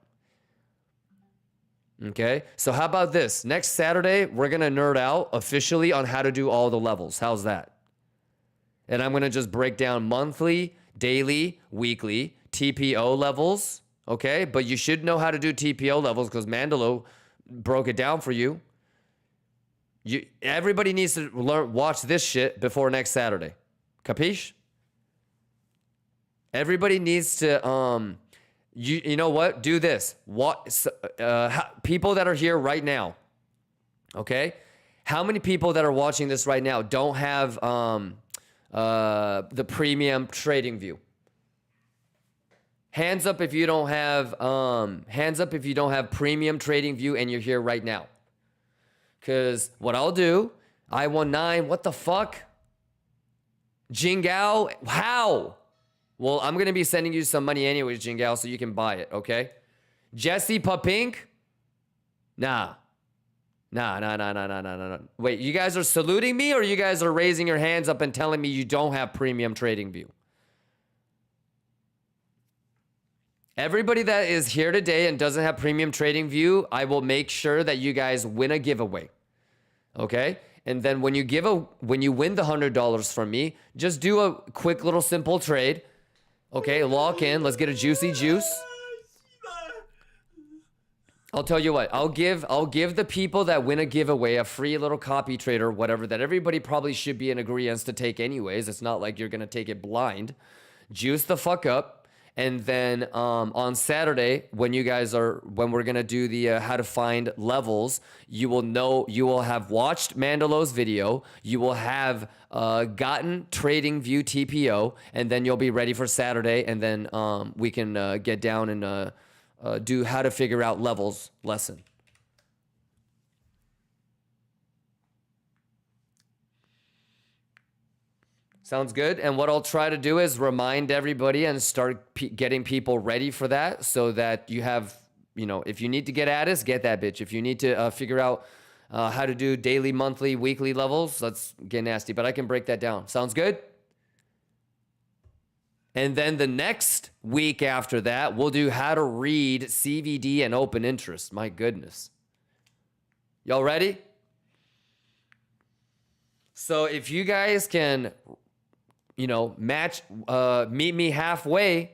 Okay, so how about this? Next Saturday, we're going to nerd out officially on how to do all the levels. How's that? And I'm going to just break down monthly, daily, weekly, TPO levels, okay? But you should know how to do TPO levels because Mandalo broke it down for you. Everybody needs to watch this shit before next Saturday. Capiche? Everybody needs to, you know what? Do this. People that are here right now, okay? How many people that are watching this right now don't have the premium trading view? Hands up if you don't have premium trading view and you're here right now. Because what I'll do, I19, what the fuck? Jingao, how? Well, I'm going to be sending you some money anyways, Jingao, so you can buy it, okay? Jesse Papink? Nah. Wait, you guys are saluting me or you guys are raising your hands up and telling me you don't have premium trading view? Everybody that is here today and doesn't have premium trading view, I will make sure that you guys win a giveaway. Okay? And then when you win the $100 from me, just do a quick little simple trade. Okay, lock in. Let's get a juicy juice. I'll tell you what, I'll give the people that win a giveaway a free little copy trade or whatever that everybody probably should be in agreement to take anyways. It's not like you're going to take it blind. Juice the fuck up. And then on Saturday, when we're going to do the how to find levels, you will have watched Mandalo's video. You will have gotten trading view TPO, and then you'll be ready for Saturday. And then we can get down and do how to figure out levels lesson. Sounds good. And what I'll try to do is remind everybody and start getting people ready for that so that you have, if you need to get Addis, get that bitch. If you need to figure out how to do daily, monthly, weekly levels, let's get nasty. But I can break that down. Sounds good? And then the next week after that, we'll do how to read CVD and open interest. My goodness. Y'all ready? So if you guys can, meet me halfway.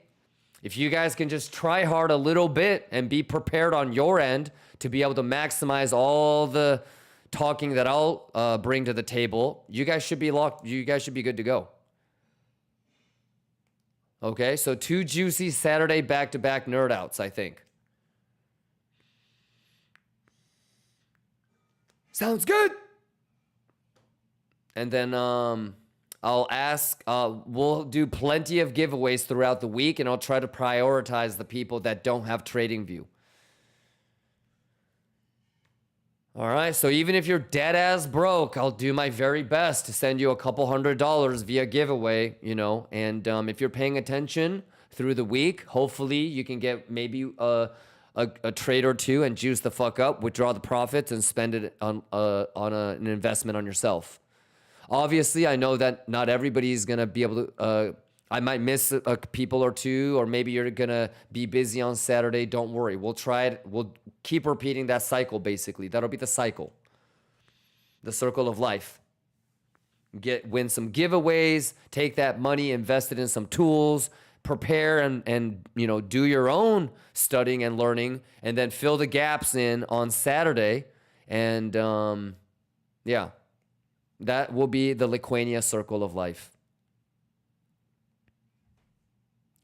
If you guys can just try hard a little bit and be prepared on your end to be able to maximize all the talking that I'll bring to the table, you guys should be locked. You guys should be good to go. Okay, so 2 juicy Saturday back-to-back nerd outs, I think. Sounds good. And then I'll ask, we'll do plenty of giveaways throughout the week, and I'll try to prioritize the people that don't have trading view. All right, so even if you're dead ass broke, I'll do my very best to send you a couple $100 via giveaway, and if you're paying attention through the week, hopefully you can get maybe a trade or two and juice the fuck up, withdraw the profits, and spend it on an investment on yourself. Obviously, I know that not everybody's going to be able to, I might miss a people or two, or maybe you're going to be busy on Saturday. Don't worry. We'll try it. We'll keep repeating that cycle, basically. That'll be the cycle, the circle of life. Win some giveaways, take that money, invest it in some tools, prepare and do your own studying and learning, and then fill the gaps in on Saturday. And yeah, that will be the Lithuania circle of life.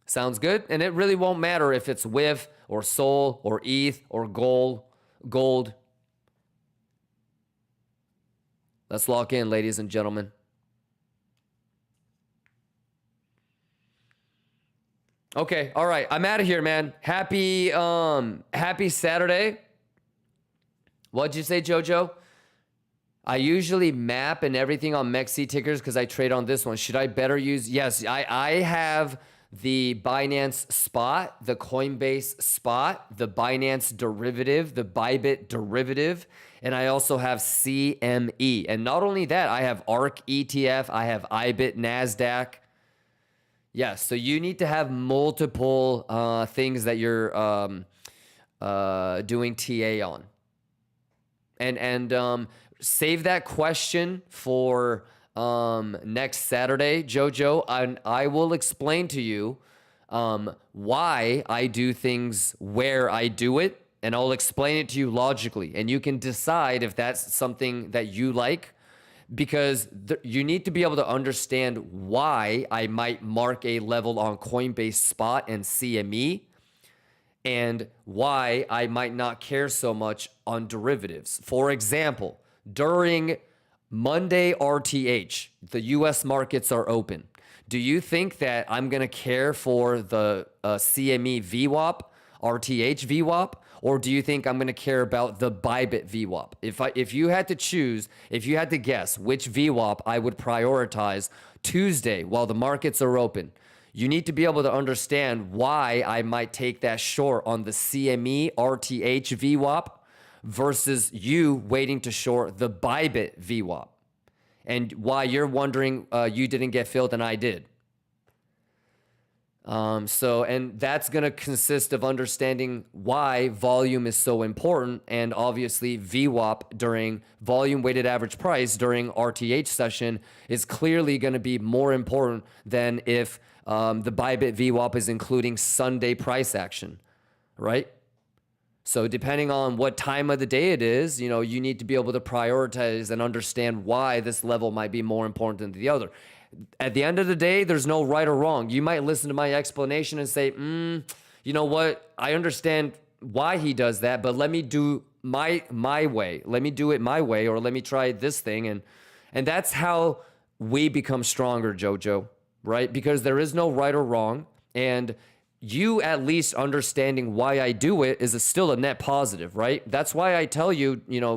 Sounds good? And it really won't matter if it's WIF or SOL or ETH or gold. Let's lock in, ladies and gentlemen. Okay, all right. I'm out of here, man. Happy Saturday. What'd you say, Jojo? I usually map and everything on MEXC tickers because I trade on this one. Should I better use? Yes, I have the Binance spot, the Coinbase spot, the Binance derivative, the Bybit derivative, and I also have CME. And not only that, I have ARK ETF, I have IBIT, NASDAQ. Yes, so you need to have multiple things that you're doing TA on. And save that question for next Saturday, Jojo. And I will explain to you why I do things where I do it, and I'll explain it to you logically. And you can decide if that's something that you like, because you need to be able to understand why I might mark a level on Coinbase Spot and CME, and why I might not care so much on derivatives. For example, during Monday RTH, the US markets are open. Do you think that I'm going to care for the CME VWAP, RTH VWAP, or do you think I'm going to care about the Bybit VWAP? If you had to choose, if you had to guess which VWAP I would prioritize Tuesday while the markets are open, you need to be able to understand why I might take that short on the CME RTH VWAP versus you waiting to short the Bybit VWAP, and why you're wondering you didn't get filled and I did. And that's going to consist of understanding why volume is so important, and obviously VWAP during volume weighted average price during RTH session is clearly going to be more important than if the Bybit VWAP is including Sunday price action, right? So depending on what time of the day it is, you need to be able to prioritize and understand why this level might be more important than the other. At the end of the day, there's no right or wrong. You might listen to my explanation and say, you know what? I understand why he does that, but let me do my way. Let me do it my way, or let me try this thing. And that's how we become stronger, Jojo, right? Because there is no right or wrong. And you at least understanding why I do it is still a net positive, right? That's why I tell you,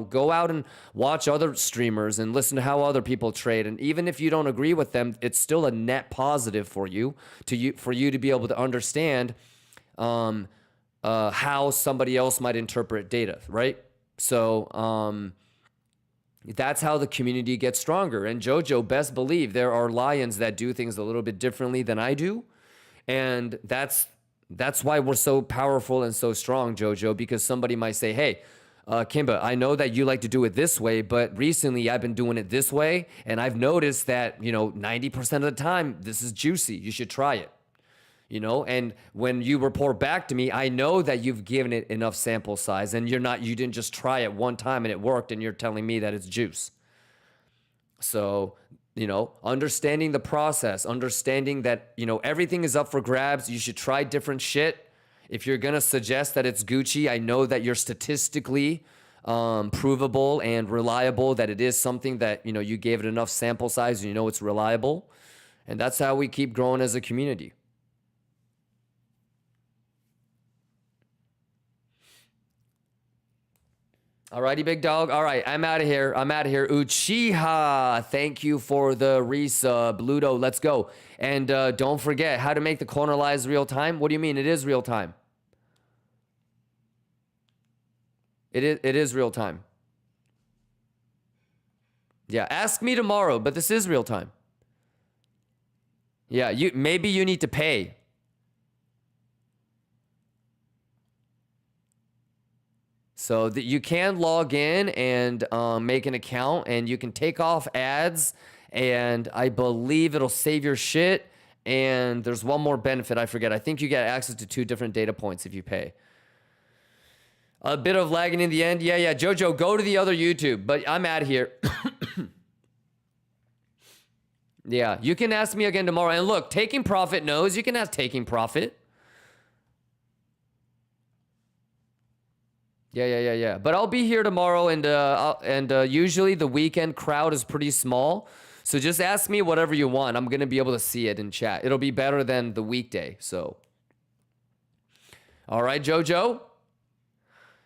go out and watch other streamers and listen to how other people trade. And even if you don't agree with them, it's still a net positive for you to be able to understand how somebody else might interpret data, right? So that's how the community gets stronger. And Jojo, best believe there are lions that do things a little bit differently than I do. And that's why we're so powerful and so strong, Jojo, because somebody might say, hey, KIMBA, I know that you like to do it this way, but recently I've been doing it this way, and I've noticed that, 90% of the time, this is juicy. You should try it, and when you report back to me, I know that you've given it enough sample size, and you didn't just try it one time and it worked, and you're telling me that it's juice. So, understanding the process, understanding that, everything is up for grabs. You should try different shit. If you're going to suggest that it's Gucci, I know that you're statistically provable and reliable, that it is something that, you gave it enough sample size, and it's reliable. And that's how we keep growing as a community. Alrighty, big dog. All right, I'm out of here. Uchiha, thank you for the resub. Ludo, let's go. And don't forget how to make the corner lies real time. What do you mean? It is real time. It is real time. Yeah, ask me tomorrow, but this is real time. Yeah, maybe you need to pay. So that you can log in and make an account, and you can take off ads, and I believe it'll save your shit. And there's one more benefit, I forget. I think you get access to 2 different data points if you pay. A bit of lagging in the end. Yeah, Jojo, go to the other YouTube, but I'm out here. Yeah, you can ask me again tomorrow. And look, Taking Profit knows. You can ask Taking Profit. Yeah. But I'll be here tomorrow, and usually the weekend crowd is pretty small. So just ask me whatever you want. I'm going to be able to see it in chat. It'll be better than the weekday, so. All right, Jojo.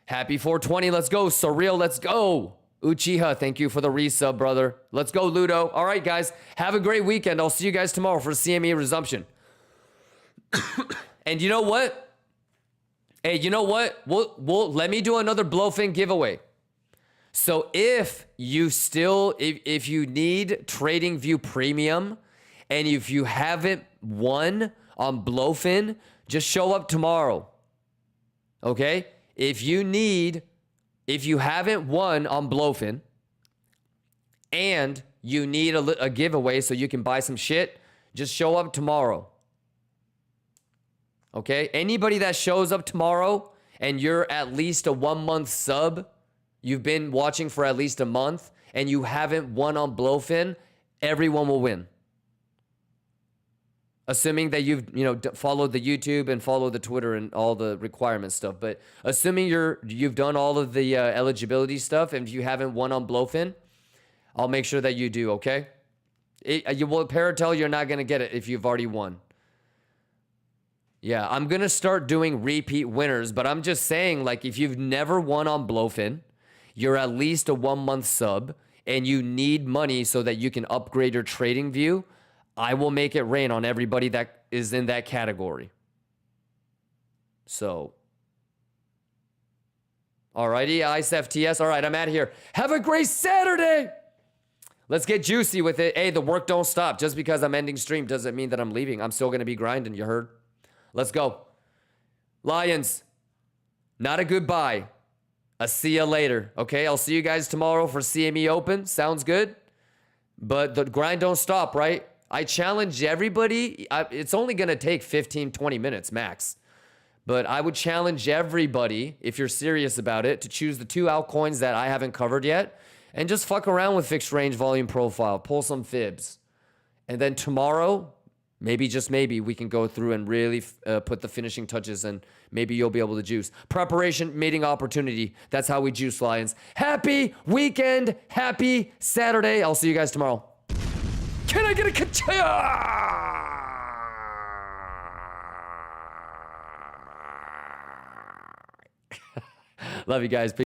Happy 420. Let's go. Surreal, let's go. Uchiha, thank you for the resub, brother. Let's go, Ludo. All right, guys. Have a great weekend. I'll see you guys tomorrow for CME resumption. And you know what? Hey, you know what? We'll let me do another BLOFIN giveaway. So if you still, if you need TradingView Premium, and if you haven't won on BLOFIN, just show up tomorrow. Okay? If you haven't won on BLOFIN, and you need a giveaway so you can buy some shit, just show up tomorrow. Okay? Anybody that shows up tomorrow and you're at least a 1-month sub, you've been watching for at least a month, and you haven't won on BLOFIN, everyone will win. Assuming that you've, followed the YouTube and followed the Twitter and all the requirement stuff. But assuming you've done all of the eligibility stuff, and if you haven't won on BLOFIN, I'll make sure that you do, okay? You will Paratel, you're not going to get it if you've already won. Yeah, I'm going to start doing repeat winners, but I'm just saying, like, if you've never won on BLOFIN, you're at least a 1-month sub, and you need money so that you can upgrade your TradingView, I will make it rain on everybody that is in that category. So, alrighty, IceFTS. All right, I'm out of here. Have a great Saturday. Let's get juicy with it. Hey, the work don't stop. Just because I'm ending stream doesn't mean that I'm leaving. I'm still going to be grinding, you heard? Let's go. Lions, not a goodbye. A see you later. Okay, I'll see you guys tomorrow for CME Open. Sounds good. But the grind don't stop, right? I challenge everybody. It's only going to take 15, 20 minutes max. But I would challenge everybody, if you're serious about it, to choose the 2 altcoins that I haven't covered yet. And just fuck around with fixed range volume profile. Pull some fibs. And then tomorrow, maybe, just maybe, we can go through and really put the finishing touches, and maybe you'll be able to juice. Preparation, meeting opportunity. That's how we juice, Lions. Happy weekend. Happy Saturday. I'll see you guys tomorrow. Can I get a ka-cha? Love you guys. Peace.